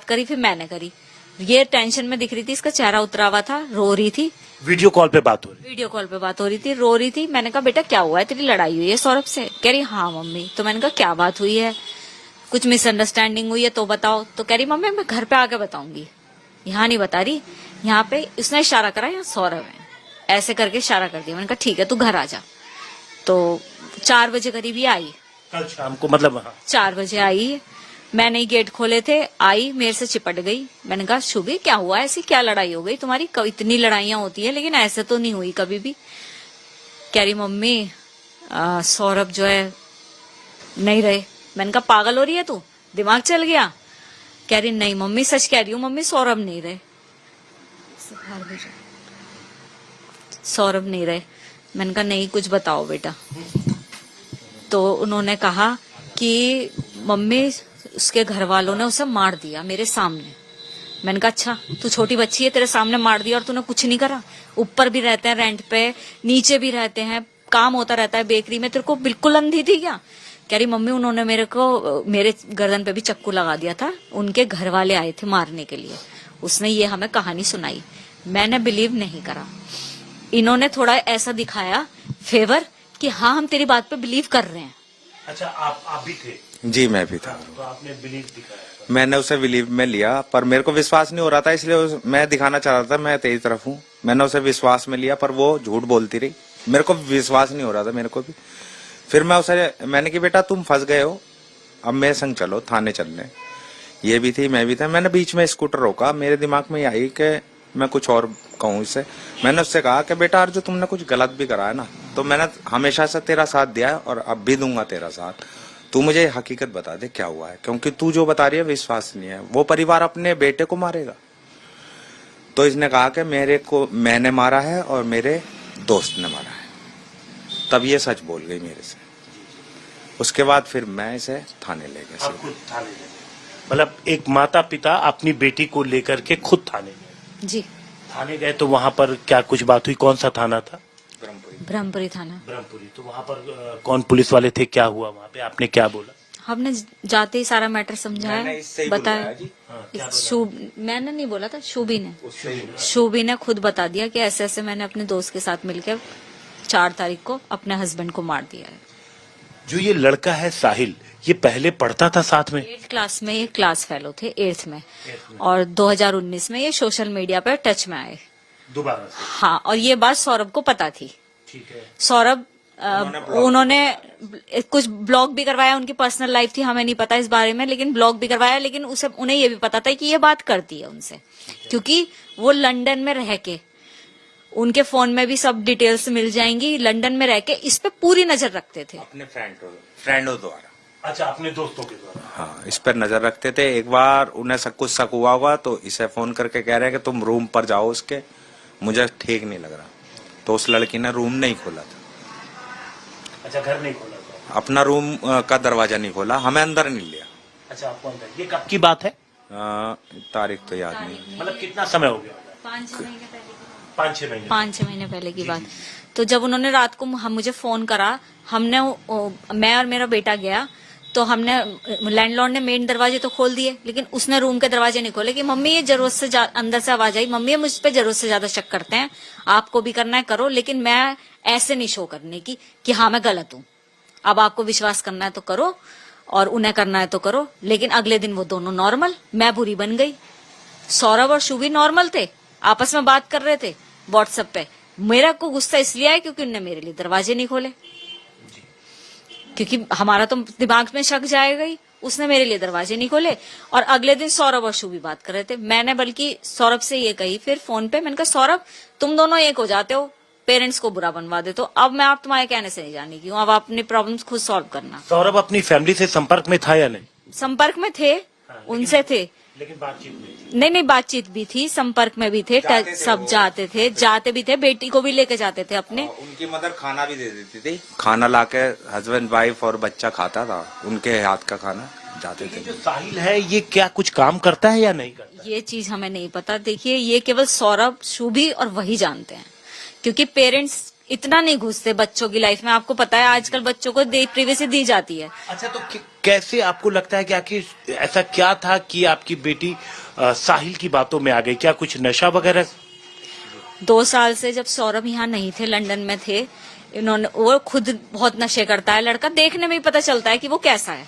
करी, फिर मैंने करी। ये टेंशन में दिख रही थी, इसका चेहरा उतरा हुआ था, रो रही थी। वीडियो कॉल पे बात हो रही थी, रो रही थी। मैंने कहा बेटा क्या हुआ है, तेरी लड़ाई हुई है सौरभ से? कह रही हाँ मम्मी। तो मैंने कहा क्या बात हुई है, कुछ मिसअंडरस्टैंडिंग हुई है तो बताओ। तो कह रही मम्मी मैं घर पे आके बताऊंगी, यहाँ नहीं बता रही। यहाँ पे उसने इशारा करा, यहाँ सौरभ है, ऐसे करके इशारा कर दिया। मैंने कहा ठीक है तू घर आ जा। तो 4 बजे करीब ही आई, कल शाम को, मतलब 4 बजे आई। मैंने ही गेट खोले थे, आई मेरे से चिपट गई। मैंने कहा शुभी क्या हुआ, ऐसी क्या लड़ाई हो गई तुम्हारी? इतनी लड़ाइयां होती है लेकिन ऐसे तो नहीं हुई कभी भी। कह रही मम्मी सौरभ जो है नहीं रहे। मैंने कहा पागल हो रही है तू, दिमाग चल गया? कह रही नहीं मम्मी सच कह रही हूँ मम्मी, सौरभ नहीं रहे, सौरभ नहीं रहे। मैंने कहा नहीं कुछ बताओ बेटा। तो उन्होंने कहा कि मम्मी उसके घर वालों ने उसे मार दिया मेरे सामने। मैंने कहा अच्छा तू छोटी बच्ची है, तेरे सामने मार दिया और तूने कुछ नहीं करा? ऊपर भी रहते हैं रेंट पे, नीचे भी रहते हैं, काम होता रहता है बेकरी में, तेरे को बिल्कुल अंधी थी क्या? कह रही मम्मी उन्होंने मेरे गर्दन पे भी चक्कू लगा दिया था, उनके घर वाले आए थे मारने के लिए, उसने ये हमें कहानी सुनाई। मैंने बिलीव नहीं करा। इन्होंने थोड़ा ऐसा दिखाया फेवर कि हाँ हम तेरी बात पे बिलीव कर रहे हैं। अच्छा, आप भी थे? जी मैं भी था। तो आपने बिलीव दिखाया? मैंने उसे बिलीव में लिया, पर मेरे को विश्वास नहीं हो रहा था, इसलिए मैं दिखाना चाह रहा था मैं तेरी तरफ हूँ। मैंने उसे विश्वास में लिया, पर वो झूठ बोलती रही, मेरे को विश्वास नहीं हो रहा था मेरे को भी। फिर मैंने कि बेटा तुम फंस गए हो, अब मेरे संग चलो थाने चलने। ये भी थी, मैं भी था। मैंने बीच में स्कूटर रोका, मेरे दिमाग में आई कि मैं कुछ और कहूँ इससे। मैंने उससे कहा कि बेटा अर्जुन तुमने कुछ गलत भी करा है ना, तो मैंने हमेशा से तेरा साथ दिया है और अब भी दूंगा तेरा साथ। तू मुझे हकीकत बता दे क्या हुआ है, क्योंकि तू जो बता रही है विश्वास नहीं है। वो परिवार अपने बेटे को मारेगा। तो इसने कहा कि मैंने मारा है और मेरे दोस्त ने मारा है। तब ये सच बोल गई मेरे से। उसके बाद फिर मैं इसे थाने ले गया। आप खुद थाने ले गए? मतलब एक माता पिता अपनी बेटी को लेकर के खुद थाने गए? जी थाने गए तो वहाँ पर क्या कुछ बात हुई? कौन सा थाना था? ब्रह्मपुरी थाना। ब्रह्मपुरी। तो वहाँ पर कौन पुलिस वाले थे, क्या हुआ वहाँ पे, आपने क्या बोला? हमने जाते ही सारा मैटर मैंने समझाया, इससे ही बताया। बुलवाया जी। मैंने नहीं बोला था, शूबी ने खुद बता दिया कि ऐसे ऐसे मैंने अपने दोस्त के साथ मिलकर 4 तारीख को अपने हस्बैंड को मार दिया है। जो ये लड़का है साहिल, ये पहले पढ़ता था साथ में? 8th क्लास में ये क्लास फेलो थे, 8th में, और 2019 में ये सोशल मीडिया पर टच में आए दोबारा से? हाँ, और ये बात सौरभ को पता थी। ठीक है। सौरभ उन्होंने कुछ ब्लॉग भी करवाया, उनकी पर्सनल लाइफ थी, हमें नहीं पता इस बारे में, लेकिन ब्लॉग भी करवाया। लेकिन उन्हें ये भी पता था कि ये बात करती है उनसे, क्योंकि वो लंदन में रह के, उनके फोन में भी सब डिटेल्स मिल जाएंगी, लंदन में रह के इस पे पूरी नजर रखते थे अपने फ्रेंडों द्वारा। अच्छा, अपने दोस्तों के द्वारा? हाँ, इस पर नजर रखते थे। एक बार उन्हें कुछ शक हुआ होगा तो इसे फोन करके कह रहे हैं कि तुम रूम पर जाओ उसके, मुझे ठीक नहीं लग रहा। तो उस लड़की ने रूम नहीं खोला था। अच्छा, घर नहीं खोला था? अपना रूम का दरवाजा नहीं खोला, हमें अंदर नहीं लिया। अच्छा, आपको अंदर? ये कब की बात है? तारीख तो याद नहीं। मतलब कितना समय हो गया? 5-6 महीने पहले। 5-6 महीने पहले की बात। तो जब उन्होंने रात को मुझे फोन करा, मैं और मेरा बेटा गया, तो हमने लैंडलॉर्ड ने मेन दरवाजे तो खोल दिए, लेकिन उसने रूम के दरवाजे नहीं खोले कि मम्मी ये जरूरत से अंदर से आवाज आई, मम्मी ये मुझ पे जरूरत से ज्यादा शक करते हैं, आपको भी करना है करो, लेकिन मैं ऐसे नहीं शो करने की कि हाँ मैं गलत हूँ। अब आपको विश्वास करना है तो करो और उन्हें करना है तो करो। लेकिन अगले दिन वो दोनों नॉर्मल, मैं बुरी बन गई। सौरभ और शुभी नॉर्मल थे, आपस में बात कर रहे थे व्हाट्सएप पे। मेरा को गुस्सा इसलिए आया क्योंकि उनने मेरे लिए दरवाजे नहीं खोले, क्योंकि हमारा तो दिमाग में शक जाएगा ही। उसने मेरे लिए दरवाजे नहीं खोले। और अगले दिन सौरभ और शुभी बात कर रहे थे। मैंने बल्कि सौरभ से ये कही फिर फोन पे, मैंने कहा सौरभ तुम दोनों एक हो जाते हो, पेरेंट्स को बुरा बनवा देते हो, अब मैं आप तुम्हारे कहने से नहीं जाने की हूँ, अब आप अपनी प्रॉब्लम्स खुद सॉल्व करना। सौरभ अपनी फैमिली से संपर्क में था या नहीं? संपर्क में थे, उनसे थे, लेकिन बातचीत नहीं? नहीं बातचीत भी थी, संपर्क में भी थे, सब जाते भी थे, बेटी को भी लेके जाते थे अपने। उनकी मदर खाना भी दे देती थी, खाना लाके हस्बैंड वाइफ और बच्चा खाता था, उनके हाथ का खाना जाते थे। जो साहिल है ये क्या कुछ काम करता है या नहीं करता? ये चीज हमें नहीं पता। देखिए ये केवल सौरभ, शुभी और वही जानते हैं, क्योंकि पेरेंट्स इतना नहीं घुसते बच्चों की लाइफ में। आपको पता है आजकल बच्चों को प्रिवेसी दी जाती है। अच्छा, तो कैसे आपको लगता है कि आखिर ऐसा क्या था कि आपकी बेटी साहिल की बातों में आ गई? क्या कुछ नशा वगैरह? 2 साल से जब सौरभ यहाँ नहीं थे, लंदन में थे, वो खुद बहुत नशे करता है लड़का, देखने में ही पता चलता है कि वो कैसा है।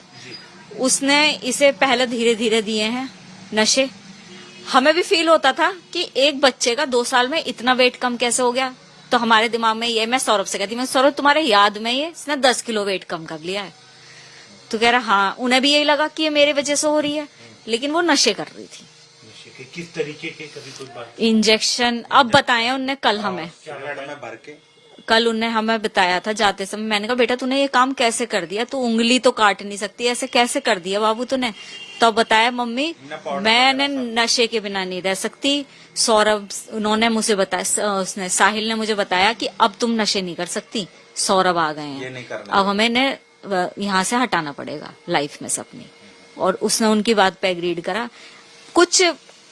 उसने इसे पहले धीरे धीरे दिए हैं नशे। हमें भी फील होता था कि एक बच्चे का 2 साल में इतना वेट कम कैसे हो गया। तो हमारे दिमाग में ये, मैं सौरभ से कहती, मैं सौरभ तुम्हारे याद में ये इसने 10 किलो वेट कम कर लिया है। तो कह रहा हाँ, उन्हें भी यही लगा कि ये मेरे वजह से हो रही है, लेकिन वो नशे कर रही थी। किस तरीके के? कभी कोई बात? इंजेक्शन अब बताए उनने कल हमें, भर के कल उनने हमें बताया था जाते समय। मैंने कहा बेटा तूने ये काम कैसे कर दिया, तू उंगली तो काट नहीं सकती, ऐसे कैसे कर दिया बाबू तूने? तो बताया मम्मी मैंने नशे के बिना नहीं रह सकती। सौरभ उन्होंने मुझे बताया, उसने साहिल ने मुझे बताया कि अब तुम नशे नहीं कर सकती, सौरभ आ गए हैं, अब हमें यहाँ से हटाना पड़ेगा लाइफ में से अपनी। और उसने उनकी बात पे एग्रीड करा। कुछ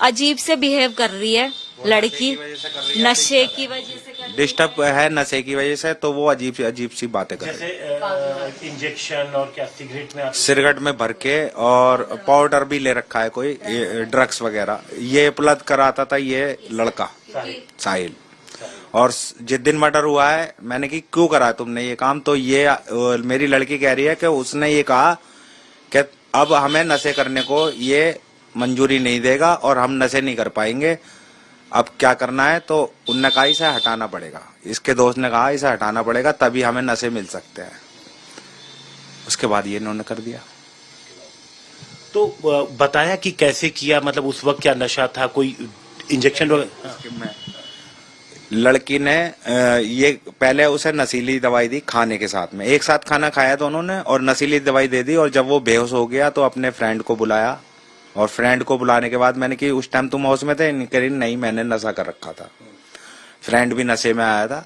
अजीब से बिहेव कर रही है लड़की, नशे की वजह से कर डिस्टर्ब है नशे की वजह से, तो वो अजीब सी बातें कर रही है। जैसे इंजेक्शन और क्या सिगरेट में सिगरेट में भर के, और पाउडर भी ले रखा है कोई, ड्रग्स वगैरह ये उपलब्ध कराता था ये लड़का साहिल। और जिस दिन मर्डर हुआ है मैंने कि क्यों करा तुमने ये काम, तो ये मेरी लड़की कह रही है कि उसने ये कहा कि अब हमें नशे करने को ये मंजूरी नहीं देगा और हम नशे नहीं कर पाएंगे, अब क्या करना है। तो उनने कहा इसे हटाना पड़ेगा, इसके दोस्त ने कहा इसे हटाना पड़ेगा तभी हमें नशे मिल सकते हैं। उसके बाद ये इन्होंने कर दिया। तो बताया कि कैसे किया, मतलब उस वक्त क्या नशा था, कोई इंजेक्शन वगैरह? लड़की ने ये पहले उसे नशीली दवाई दी खाने के साथ में, एक साथ खाना खाया दोनों ने और नशीली दवाई दे दी। और जब वो बेहोश हो गया तो अपने फ्रेंड को बुलाया, और फ्रेंड को बुलाने के बाद मैंने कि उस टाइम तुम होश में थे? नहीं, मैंने नशा कर रखा था। फ्रेंड भी नशे में आया था,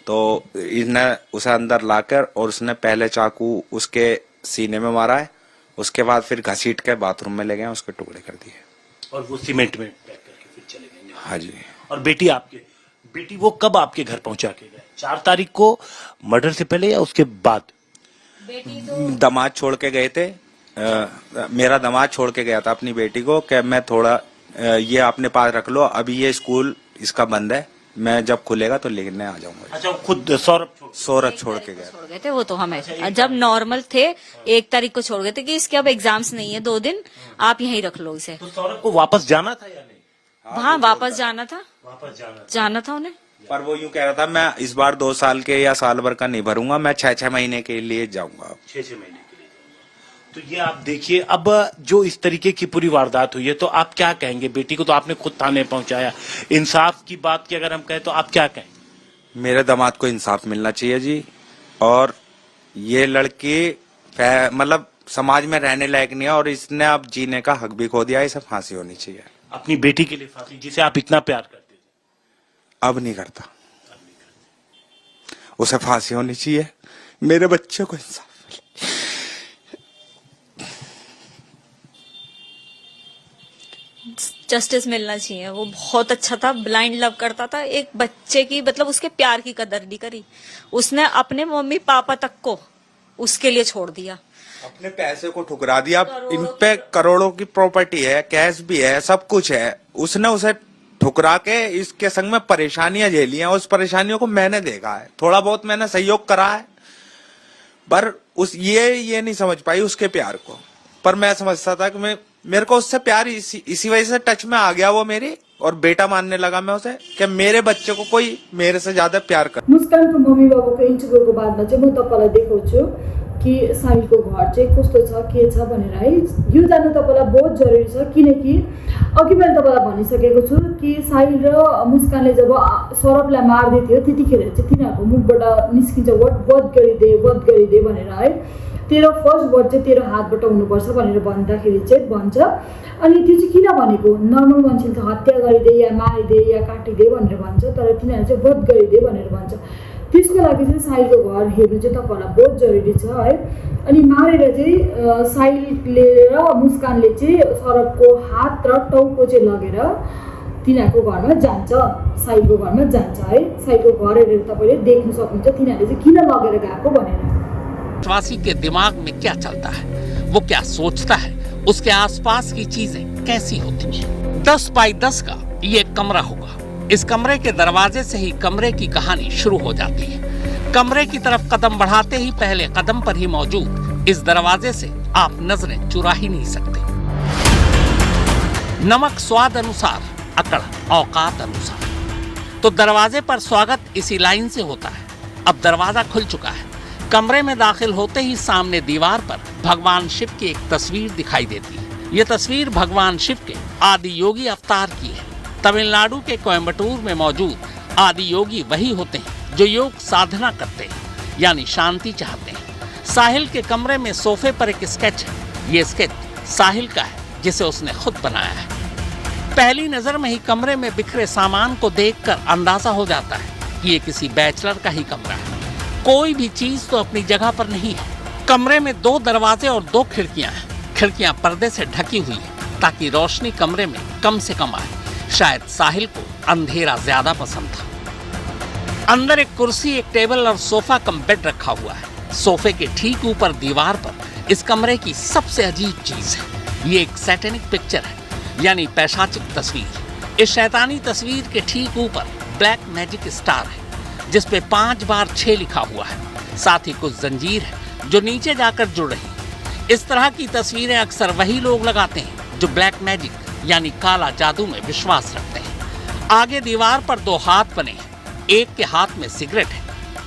तो इसने उसे अंदर लाकर और उसने पहले चाकू उसके सीने में मारा है, उसके बाद फिर घसीट के बाथरूम में ले गए, उसके टुकड़े कर दिए और वो सीमेंट में पैक करके फिर चले गए। हाँ जी। और बेटी वो कब आपके घर पहुंचा के गए? 4 तारीख को मर्डर से पहले या उसके बाद? बेटी तो दामाद छोड़ के गए थे, मेरा दामाद छोड़ के गया था अपनी बेटी को कि मैं थोड़ा ये अपने पास रख लो, अभी ये स्कूल इसका बंद है, मैं जब खुलेगा तो लेने आ जाऊंगा। अच्छा, खुद सौरभ छोड़ के गया। छोड़ गए थे वो तो हमें, जब नॉर्मल थे 1 तारीख को छोड़ गए थे कि इसके अब एग्जाम्स नहीं है 2 दिन, आप यहीं रख लो इसे। तो सौरभ को वापस जाना था या नहीं? हाँ वापस जाना था उन्हें। पर वो यूं कह रहा था मैं इस बार 2 साल के या साल भर का नहीं भरूंगा, मैं 6 महीने के लिए जाऊंगा। 6 महीने के लिए। तो ये आप देखिए, अब जो इस तरीके की पूरी वारदात हुई है तो आप क्या कहेंगे? बेटी को तो आपने खुद थाने पहुंचाया, इंसाफ की बात की अगर हम कहें तो आप क्या कहेंगे? मेरे दामाद को इंसाफ मिलना चाहिए जी, और ये लड़की मतलब समाज में रहने लायक नहीं है और इसने अब जीने का हक भी खो दिया, इसे फांसी होनी चाहिए। अपनी बेटी के लिए फांसी, जिसे आप इतना प्यार करते थे? अब नहीं करता, उसे फांसी होनी चाहिए, मेरे बच्चे को इंसाफ मिले। जस्टिस मिलना चाहिए। वो बहुत अच्छा था, ब्लाइंड लव करता था, एक बच्चे की मतलब उसके प्यार की कदर नहीं करी उसने, अपने मम्मी पापा तक को उसके लिए छोड़ दिया, अपने पैसे को ठुकरा दिया। इन पे करोड़ों की प्रॉपर्टी है, कैश भी है, सब कुछ है, उसने उसे ठुकरा के इसके संग में परेशानियां झेली हैं। उस परेशानियों को मैंने देखा है, थोड़ा बहुत मैंने सहयोग करा है, पर ये नहीं समझ पाई उसके प्यार को। पर मैं समझता था कि मेरे को उससे प्यार इसी वजह से टच में आ गया वो मेरी, और बेटा मानने लगा मैं उसे कि मेरे बच्चे को कोई मेरे से ज्यादा प्यार कर। मुस्कानको मम्मी बाबुको इन्टरभ्यूको बादमा चाहिँ म तपाईलाई देखाउँछु कि साहिलको घर चाहिँ कस्तो छ के छ भनेर है। यो जान्नु तपाईलाई बहुत जरुरी छ, किनकि अघि मैले तपाईलाई भनिसकेको छु कि साहिल र मुस्कानले जब सौरभलाई मार्दै थियो त्यतिखेर चाहिँ तिनीहरूको मुखबाट निस्किन्छ वध गरिदे भनेर है। तेरो फर्स्ट वर्ड चाहिँ तेरो हातबाट हुनुपर्छ भनेर भन्दाखेरि चाहिँ भन्छ। अनि त्यो चाहिँ किन भनेको, नर्मल मान्छेले त हत्या गरिदे या मारिदे या काटिदे भनेर भन्छ, तर तिनीहरू चाहिँ वध गरिदे भनेर भन्छ। त्यसको लागि चाहिँ साहिलको घर हेर्नु चाहिँ तपाईँहरूलाई बहुत जरुरी छ है। अनि मारेर चाहिँ साहिलले र मुस्कानले चाहिँ सौरभको हात र टाउको चाहिँ लगेर तिनीहरूको घरमा जान्छ, साहिलको घरमा जान्छ है। साहिलको घर हेरेर तपाईँले देख्न सक्नुहुन्छ तिनीहरूले चाहिँ किन लगेर गएको भनेर। देशवासी के दिमाग में क्या चलता है, वो क्या सोचता है, उसके आसपास की चीजें कैसी होती हैं। 10 बाई 10 का ये कमरा होगा, इस कमरे के दरवाजे से ही कमरे की कहानी शुरू हो जाती है। कमरे की तरफ कदम बढ़ाते ही पहले कदम पर ही मौजूद इस दरवाजे से आप नजरें चुरा ही नहीं सकते। नमक स्वाद अनुसार, अकड़ औकात अनुसार। तो दरवाजे पर स्वागत इसी लाइन से होता है। अब दरवाजा खुल चुका है। कमरे में दाखिल होते ही सामने दीवार पर भगवान शिव की एक तस्वीर दिखाई देती है। यह तस्वीर भगवान शिव के आदि योगी अवतार की है। तमिलनाडु के कोयम्बटूर में मौजूद आदि योगी वही होते हैं जो योग साधना करते हैं, यानी शांति चाहते हैं। साहिल के कमरे में सोफे पर एक स्केच है। ये स्केच साहिल का है, जिसे उसने खुद बनाया है। पहली नजर में ही कमरे में बिखरे सामान को देखकर अंदाजा हो जाता है कि ये किसी बैचलर का ही कमरा है। कोई भी चीज तो अपनी जगह पर नहीं है। कमरे में 2 दरवाजे और 2 खिड़कियां हैं। खिड़कियां पर्दे से ढकी हुई है ताकि रोशनी कमरे में कम से कम आए। शायद साहिल को अंधेरा ज्यादा पसंद था। अंदर एक कुर्सी, एक टेबल और सोफा कम बेड रखा हुआ है। सोफे के ठीक ऊपर दीवार पर इस कमरे की सबसे अजीब चीज है, ये एक सैटेनिक पिक्चर है, यानी पैशाचिक तस्वीर। इस शैतानी तस्वीर के ठीक ऊपर ब्लैक मैजिक स्टार है, जिस पे 5 बार 6 लिखा हुआ है। साथ ही कुछ जंजीर है जो नीचे जाकर जुड़ रही। इस तरह की तस्वीरें अक्सर वही लोग लगाते हैं जो ब्लैक मैजिक यानी काला जादू में विश्वास रखते हैं। आगे दीवार पर 2 हाथ बने हैं, एक के हाथ में सिगरेट है,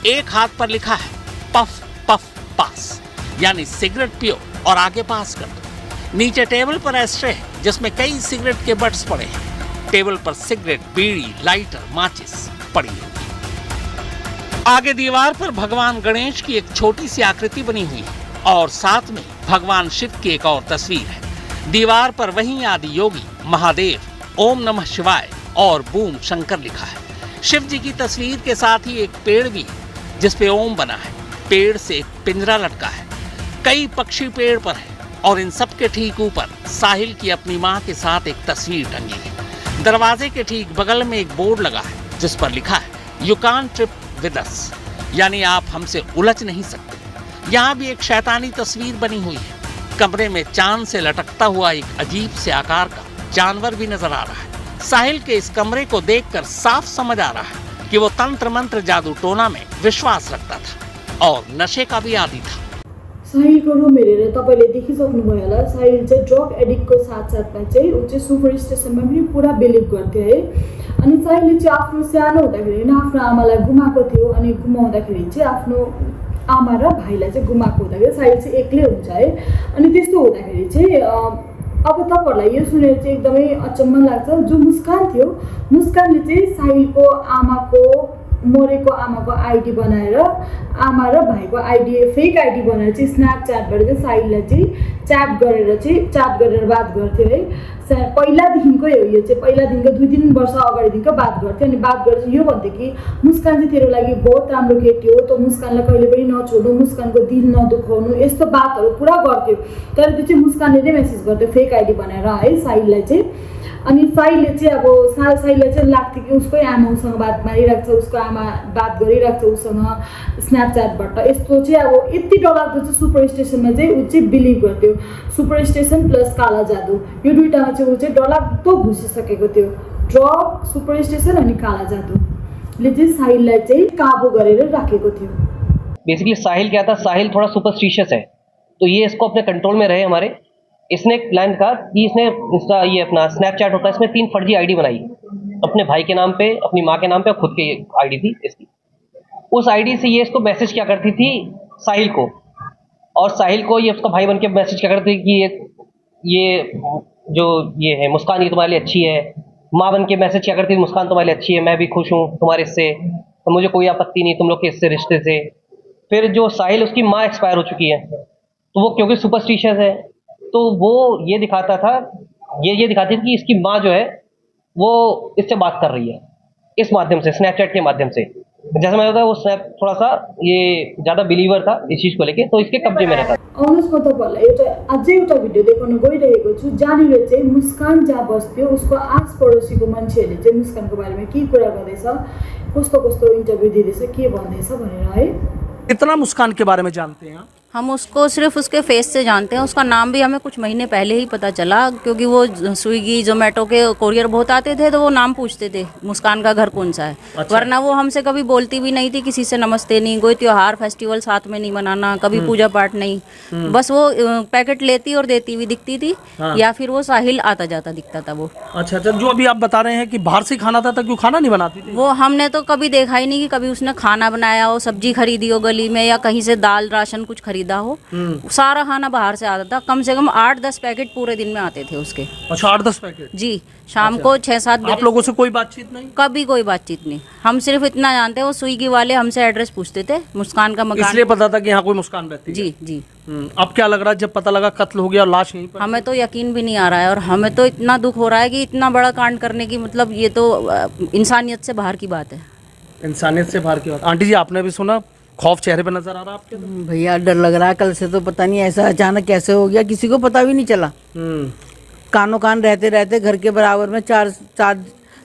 एक हाथ पर लिखा है पफ पफ पास, यानी सिगरेट पियो और आगे पास कर दो। नीचे टेबल पर एस्ट्रे है जिसमें कई सिगरेट के बट्स पड़े हैं। टेबल पर सिगरेट, बीड़ी, लाइटर, माचिस पड़ी है। आगे दीवार पर भगवान गणेश की एक छोटी सी आकृति बनी हुई है और साथ में भगवान शिव की एक और तस्वीर है। दीवार पर वहीं आदि योगी, महादेव, ओम नमः शिवाय और बूम शंकर लिखा है। शिव जी की तस्वीर के साथ ही एक पेड़ भी है जिसपे ओम बना है। पेड़ से एक पिंजरा लटका है, कई पक्षी पेड़ पर है और इन सब के ठीक ऊपर साहिल की अपनी माँ के साथ एक तस्वीर टंगी है। दरवाजे के ठीक बगल में एक बोर्ड लगा है जिस पर लिखा है you can't trip with us, यानी आप हमसे उलझ नहीं सकते। यहाँ भी एक शैतानी तस्वीर बनी हुई है। कमरे में चांद से लटकता हुआ एक अजीब से आकार का जानवर भी नजर आ रहा है। साहिल के इस कमरे को देखकर साफ समझ आ रहा है कि वो तंत्र मंत्र जादू टोना में विश्वास रखता था और नशे का भी आदी था। साहिलको रुम हेरेर तपाईँले देखिसक्नुभयो होला। साहिल चाहिँ ड्रग एडिक्टको साथसाथमा चाहिँ ऊ चाहिँ सुपरस्टेसनमा पनि पुरा बिलिभ गर्थ्यो है। अनि साहिलले चाहिँ आफ्नो सानो हुँदाखेरि होइन आफ्नो आमालाई गुमाएको थियो, अनि गुमाउँदाखेरि चाहिँ आफ्नो आमा र भाइलाई चाहिँ गुमाएको हुँदाखेरि साहिल चाहिँ एक्लै हुन्छ है। अनि त्यस्तो हुँदाखेरि चाहिँ अब तपाईँहरूलाई यो सुनेर चाहिँ एकदमै अचम्म लाग्छ। जो मुस्कान थियो, मुस्कानले चाहिँ साहिलको आमाको मरेको आमाको आइडी बनाएर आमा र भाइको आइडी फेक आइडी बनाएर चाहिँ स्न्यापच्याटबाट चाहिँ साहिललाई चाहिँ च्याट गरेर बात गर्थ्यो है। पहिलादेखिको यो चाहिँ पहिलादेखिको 2-3 वर्ष अगाडिदेखिको बात गर्थ्यो। अनि बात गरेर यो भन्थ्यो कि मुस्कान चाहिँ तेरो लागि बहुत राम्रो केटी हो, त मुस्कानलाई कहिले पनि नछोड्नु, मुस्कानको दिल नदुखाउनु, यस्तो बातहरू पुरा गर्थ्यो। तर त्यो चाहिँ मुस्कानले नै मेसेज गर्थ्यो फेक आइडी बनाएर है साहिललाई चाहिँ। अनि साहिलले चाहिँ अब साहिललाई चाहिँ लाग्थ्यो कि उसकै आमा उसँग बात मारिरहेको छ, उसको आमा बात गरिरहेको छ उसँग स्न्यापच्याटबाट। यस्तो चाहिँ अब यति डरलाग्दो चाहिँ सुपर स्टेसनमा चाहिँ ऊ चाहिँ बिलिभ गर्थ्यो। सुपर स्टेसन प्लस काला जादु यो दुइटामा चाहिँ ऊ चाहिँ डरलाग्दो घुसिसकेको थियो। ड्रग, सुपर स्टेसन अनि काला जादुले चाहिँ साहिललाई चाहिँ काबु गरेर राखेको थियो। बेसिकली साहिल क्या था, साहिल थोड़ा सुपरस्टिशियस है, तो ये इसको अपने कंट्रोल में रहे हमारे। इसने एक प्लान था कि इसने ये अपना स्नैपचैट होता है, इसमें 3 फर्जी आईडी बनाई, अपने भाई के नाम पे, अपनी माँ के नाम पे और खुद की आईडी थी इसकी। उस आईडी से ये इसको मैसेज क्या करती थी साहिल को, और साहिल को ये उसका भाई बन के मैसेज क्या करती थी कि ये है मुस्कान, ये तुम्हारे लिए अच्छी है। माँ बन के मैसेज क्या करती थी, मुस्कान तुम्हारे लिए अच्छी है, मैं भी खुश हूँ तुम्हारे इससे, तो मुझे कोई आपत्ति नहीं तुम लोग के इससे रिश्ते से। फिर जो साहिल, उसकी माँ एक्सपायर हो चुकी है, तो वो क्योंकि सुपरस्टिशियस है तो वो ये दिखाता था, ये दिखाती थी कि इसकी माँ जो है वो इससे बात कर रही है इस माध्यम से, स्नैपचैट के माध्यम से। जैसा मैंने बताया वो स्नैप थोड़ा सा ये ज़्यादा बिलीवर था इस चीज़ को लेके, तो इसके कब्जे में रहता। आउनुहोस् म तपाईँहरूलाई अझै एउटा भिडियो देखाउन गइरहेको छु जहाँनिर चाहिँ मुस्कान जहाँ बस्थ्यो उसको आस पडोसीको मान्छेहरूले चाहिँ मुस्कानको बारेमा के कुरा गर्दैछ, कस्तो कस्तो इन्टरभ्यू दिँदैछ, के भन्दैछ भनेर है। कितना मुस्कान के बारे में जानते हैं आप? हम उसको सिर्फ उसके फेस से जानते हैं। उसका नाम भी हमें कुछ महीने पहले ही पता चला, क्योंकि वो स्विगी जोमेटो के कोरियर बहुत आते थे तो वो नाम पूछते थे मुस्कान का घर कौन सा है। अच्छा। वरना वो हमसे कभी बोलती भी नहीं थी, किसी से नमस्ते नहीं, कोई त्योहार फेस्टिवल साथ में नहीं मनाना, कभी पूजा पाठ नहीं। बस वो पैकेट लेती और देती हुई दिखती थी। हाँ। या फिर वो साहिल आता जाता दिखता था वो। अच्छा, जो अभी आप बता रहे हैं कि बाहर से खाना था, क्यों खाना नहीं बनाती थी? वो हमने तो कभी देखा ही नहीं कि कभी उसने खाना बनाया हो, सब्जी खरीदी हो गली में, या कहीं से दाल राशन कुछ खरीदा हो। सारा खाना बाहर से आता था। कम से कम 8-10 पैकेट पूरे दिन में आते थे उसके। अच्छा, 8-10 पैकेट? जी, शाम को 6-7 बजे। आप लोगों से कोई बातचीत नहीं? कभी कोई बातचीत नहीं। हम सिर्फ इतना जानते हैं, वो स्विगी वाले हमसे एड्रेस पूछते थे, मुस्कान का मकान, इसलिए पता था कि यहाँ कोई मुस्कान रहती है। जी जी। अब क्या लग रहा है जब पता लगा कत्ल हो गया और लाश यहीं पर? हमें तो यकीन भी नहीं आ रहा है, और हमें तो इतना दुख हो रहा है कि इतना बड़ा कांड करने की, मतलब ये तो इंसानियत से बाहर की बात है। इंसानियत से बाहर की बात। आंटी जी, आपने भी सुना, खौफ चेहरे पे नजर आ रहा है आपके? भैया डर लग रहा है, कल से तो पता नहीं ऐसा अचानक कैसे हो गया, किसी को पता भी नहीं चला। कानो कान रहते रहते घर के बराबर में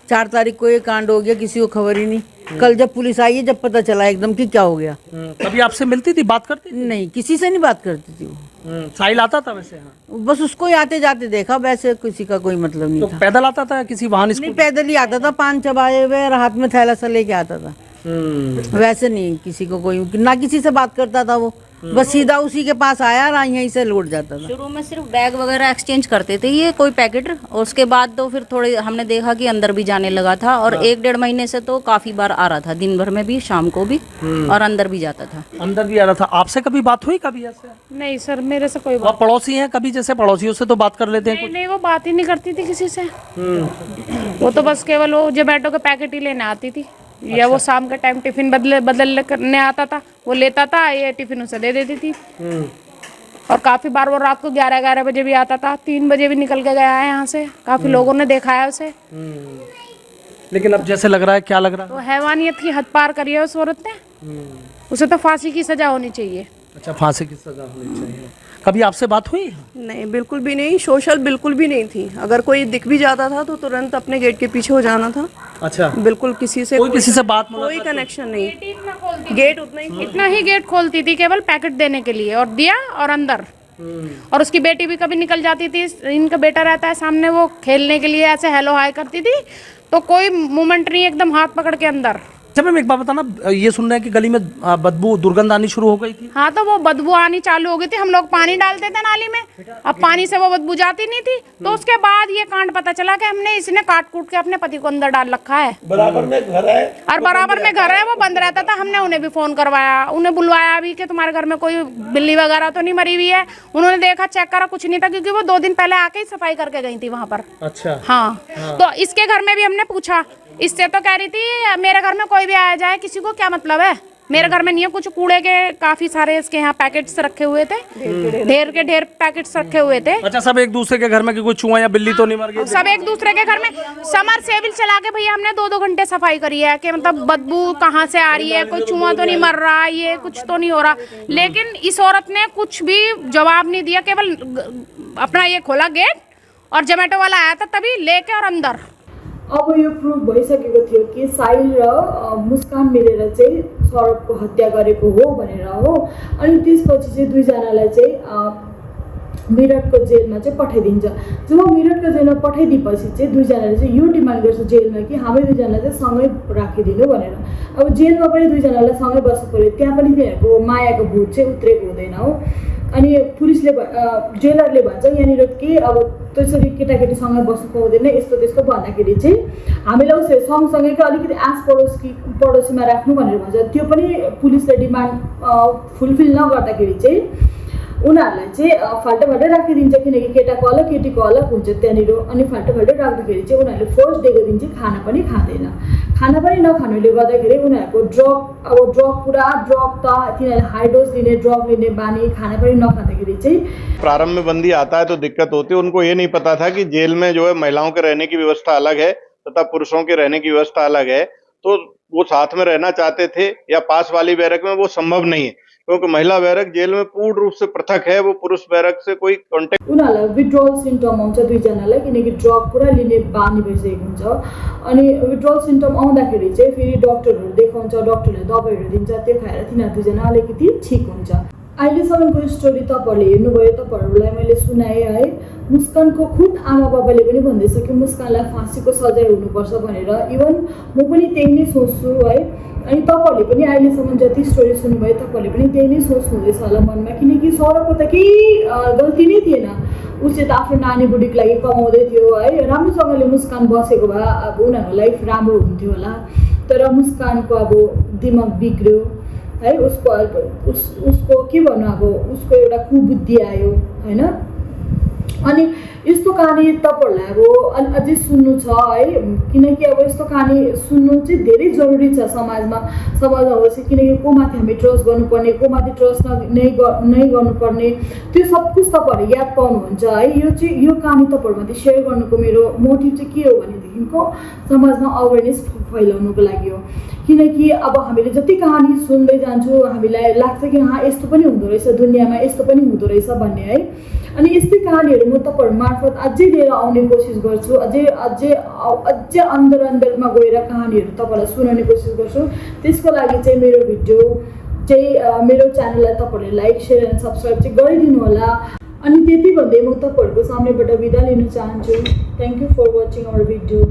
4 तारीख को ये कांड हो गया, किसी को खबर ही नहीं। कल जब पुलिस आई है, जब पता चला एकदम कि क्या हो गया। कभी आपसे मिलती थी, बात करती थी? नहीं, किसी से नहीं बात करती थी वो। साहिल आता था वैसे? हाँ। बस उसको ही आते जाते देखा, वैसे किसी का कोई मतलब नहीं तो था। पैदल आता था किसी वाहन? नहीं, पैदल ही आता था, पान चबाए हुए और हाथ में थैला सा लेके आता था। वैसे नहीं किसी को कोई, ना किसी से बात करता था वो, बस सीधा उसी के पास आया और यहीं से लौट जाता था। शुरू में सिर्फ बैग वगैरह एक्सचेंज करते थे ये, कोई पैकेट, और उसके बाद तो फिर थोड़े हमने देखा कि अंदर भी जाने लगा था, और 1-1.5 महीने से तो काफी बार आ रहा था, दिन भर में भी, शाम को भी, और अंदर भी जाता था। अंदर भी आ रहा था। आपसे कभी बात हुई कभी ऐसे? नहीं सर, मेरे से कोई वो बात पड़ोसी हैं, कभी जैसे पड़ोसियों से तो बात कर लेते हैं नहीं, कुछ? नहीं, वो बात ही नहीं करती थी किसी से। वो तो बस केवल वो जोमेटो के पैकेट ही लेने आती थी, या वो शाम के टाइम टिफिन बदल करने आता था, वो लेता था, ये टिफिन उसे दे देती थी। और काफी बार वो रात को 11-11 बजे भी आता था, 3 बजे भी निकल के गया है यहाँ से, काफी लोगों ने देखा है उसे। लेकिन अब जैसे लग रहा है, क्या लग रहा है? तो हैवानियत की हद पार करी है उस औरत ने, उसे तो फांसी की सजा होनी चाहिए। अच्छा, फांसी की सजा होनी चाहिए। कभी आपसे बात हुई? नहीं, बिल्कुल भी नहीं, सोशल बिल्कुल भी नहीं थी। अगर कोई दिख भी जाता था तो तुरंत अपने गेट के पीछे हो जाना था। अच्छा, बिल्कुल किसी से कोई किसी से बात कोई कनेक्शन नहीं। गेट इतना ही गेट खोलती थी केवल पैकेट देने के लिए, और दिया और अंदर। और उसकी बेटी भी कभी निकल जाती थी, इनका बेटा रहता है सामने, वो खेलने के लिए ऐसे हेलो हाय करती थी, तो कोई मूवमेंट नहीं, एकदम हाथ पकड़ के अंदर। जब हम एक बार बताना, ये सुन रहे हैं कि गली में बदबू, दुर्गंध आनी शुरू हो गई थी। हाँ, तो वो बदबू आनी चालू हो गई थी, हम लोग पानी डालते थे नाली में, अब पानी से वो बदबू जाती नहीं थी, तो उसके बाद ये कांड पता चला कि हमने इसने काट कूट के अपने पति को अंदर डाल रखा है। बराबर में घर है, और बराबर में घर है, वो बंद रहता था। हमने उन्हें भी फोन करवाया, उन्हें बुलवाया भी कि तुम्हारे घर में कोई बिल्ली वगैरह तो नहीं मरी हुई है। उन्होंने देखा, चेक करा, कुछ नहीं था, क्योंकि वो 2 दिन पहले आके ही सफाई करके गई थी वहां पर। अच्छा, हाँ, तो इसके घर में भी हमने पूछा, इससे तो कह रही थी मेरे घर में कोई भी आया जाए, किसी को क्या मतलब है, मेरे घर में नहीं है कुछ। कूड़े के काफी सारे इसके यहाँ पैकेट्स रखे हुए थे, ढेर के ढेर पैकेट्स रखे हुए थे। अच्छा, सब एक दूसरे के घर में कि कोई चूहा या बिल्ली तो नहीं मर गई? सब एक दूसरे के घर में समर सेविल चला के भैया हमने 2-2 घंटे सफाई करी है कि मतलब बदबू कहाँ से आ रही है, कोई चूहा तो नहीं मर रहा, ये कुछ तो नहीं हो रहा। लेकिन इस औरत ने कुछ भी जवाब नहीं दिया, केवल अपना ये खोला गेट, और जोमेटो वाला आया था तभी लेके और अंदर। अब यो प्रुभ भइसकेको थियो कि साहिल र मुस्कान मिलेर चाहिँ सौरभको हत्या गरेको हो भनेर हो। अनि त्यसपछि चाहिँ दुईजनालाई चाहिँ मेरठको जेलमा चाहिँ पठाइदिन्छ। जब मेरठको जेलमा पठाइदिएपछि चाहिँ दुईजनाले चाहिँ यो डिमान्ड गर्छ जेलमा कि हामी दुईजनालाई चाहिँ सँगै राखिदिनु भनेर। अब जेलमा पनि दुईजनालाई सँगै बस्नु पऱ्यो, त्यहाँ पनि तिनीहरूको मायाको भूत चाहिँ उत्रेको हुँदैन हो। अनि पुलिसले जेलरले भन्छ यहाँनिर कि अब त्यसरी केटाकेटीसँग बस्नु पाउँदैन, यस्तो त्यस्तो भन्दाखेरि चाहिँ हामीलाई उसले सँगसँगैको अलिकति आस पडोसीमा राख्नु भनेर भन्छ। त्यो पनि पुलिसले डिमान्ड फुलफिल नगर्दाखेरि चाहिँ उनीहरूलाई चाहिँ फाल्टो राखिदिन्छ, किनकि केटाको अलग केटीको अलग हुन्छ त्यहाँनिर। अनि फाल्टो राख्दाखेरि चाहिँ उनीहरूले फर्स्ट डेको दिन चाहिँ खाना पनि खाँदैन। खाना पनि नखानुले गर्दाखेरि उनीहरूको ड्रग पुरा ड्रग त तिनीहरूले हाई डोज लिने, ड्रग लिने बानी, खाना पनि नखाँदाखेरि चाहिँ प्रारंभ में बंदी आता है तो दिक्कत होती है। उनको ये नहीं पता था कि जेल में जो है महिलाओं के रहने की व्यवस्था अलग है तथा पुरुषों के रहने की व्यवस्था अलग है। तो वो साथ में रहना चाहते थे या पास वाली बैरक में, वो संभव नहीं है, क्योंकि महिला बैरक जेल में पूर्ण रूप से पृथक है, वो पुरुष बैरक से कोई कॉन्टेक्ट। उनीहरूलाई विड्रल सिम्टम आउँछ दुईजनालाई, किनकि ड्रग पुरा लिने बानी भइसकेको हुन्छ। अनि विड्रल सिम्टम आउँदाखेरि चाहिँ फेरि डक्टरहरू देखाउँछ, डक्टरले दबाईहरू दिन्छ, त्यो खाएर तिनीहरू दुईजना अलिकति ठिक हुन्छ। अहिलेसम्मको स्टोरी तपाईँहरूले हेर्नुभयो, तपाईँहरूलाई मैले सुनाएँ है। मुस्कानको खुद आमा बाबाले पनि भन्दैछ कि मुस्कानलाई फाँसीको सजाय हुनुपर्छ भनेर। इभन म पनि त्यही नै सोच्छु है। अनि तपाईँहरूले पनि अहिलेसम्म जति स्टोरी सुन्नुभयो तपाईँहरूले पनि त्यही नै सोच्नुहुँदैछ होला मनमा, किनकि सौरभको त केही गल्ती नै थिएन। उसले त आफ्नो नानी बुढीको लागि कमाउँदै थियो है, राम्रोसँगले मुस्कान बसेको भए अब उनीहरूको लाइफ राम्रो हुन्थ्यो होला। तर मुस्कानको अब दिमाग बिग्रियो है, उसको के भन्नु, अब उसको एउटा कुबुद्धि आयो होइन। अनि यस्तो कहानी तपाईँहरूलाई अब अझै सुन्नु छ है, किनकि अब यस्तो कहानी सुन्नु चाहिँ धेरै जरुरी छ समाजमा होस्, किनकि को माथि हामी ट्रस्ट गर्नुपर्ने, को माथि ट्रस्ट नै गर्नुपर्ने, त्यो सब कुछ तपाईँहरूले याद पाउनुहुन्छ है। यो कहानी तपाईँहरूमाथि सेयर गर्नुको मेरो मोटिभ चाहिँ के हो भनेदेखिको समाजमा अवेरनेस फैलाउनुको लागि हो। किनकि अब हामीले जति कहानी सुन्दै जान्छौँ हामीलाई लाग्छ कि यस्तो पनि हुँदो रहेछ दुनियाँमा, यस्तो पनि हुँदो रहेछ भन्ने है। अनि यस्तै कहानीहरू म तपाईहरु मार्फत अझै लिएर आउने कोसिस गर्छु, अझै अन्दरमा गएर कहानीहरू तपाईलाई सुनाउने कोसिस गर्छु। त्यसको लागि चाहिँ मेरो भिडियो चाहिँ मेरो च्यानललाई तपाईहरुले लाइक शेयर एन्ड सब्स्क्राइब चाहिँ गरिदिनु होला। अनि त्यति भन्दै म तपाईहरुको सामनेबाट बिदा लिन चाहन्छु। Thank you for watching our video.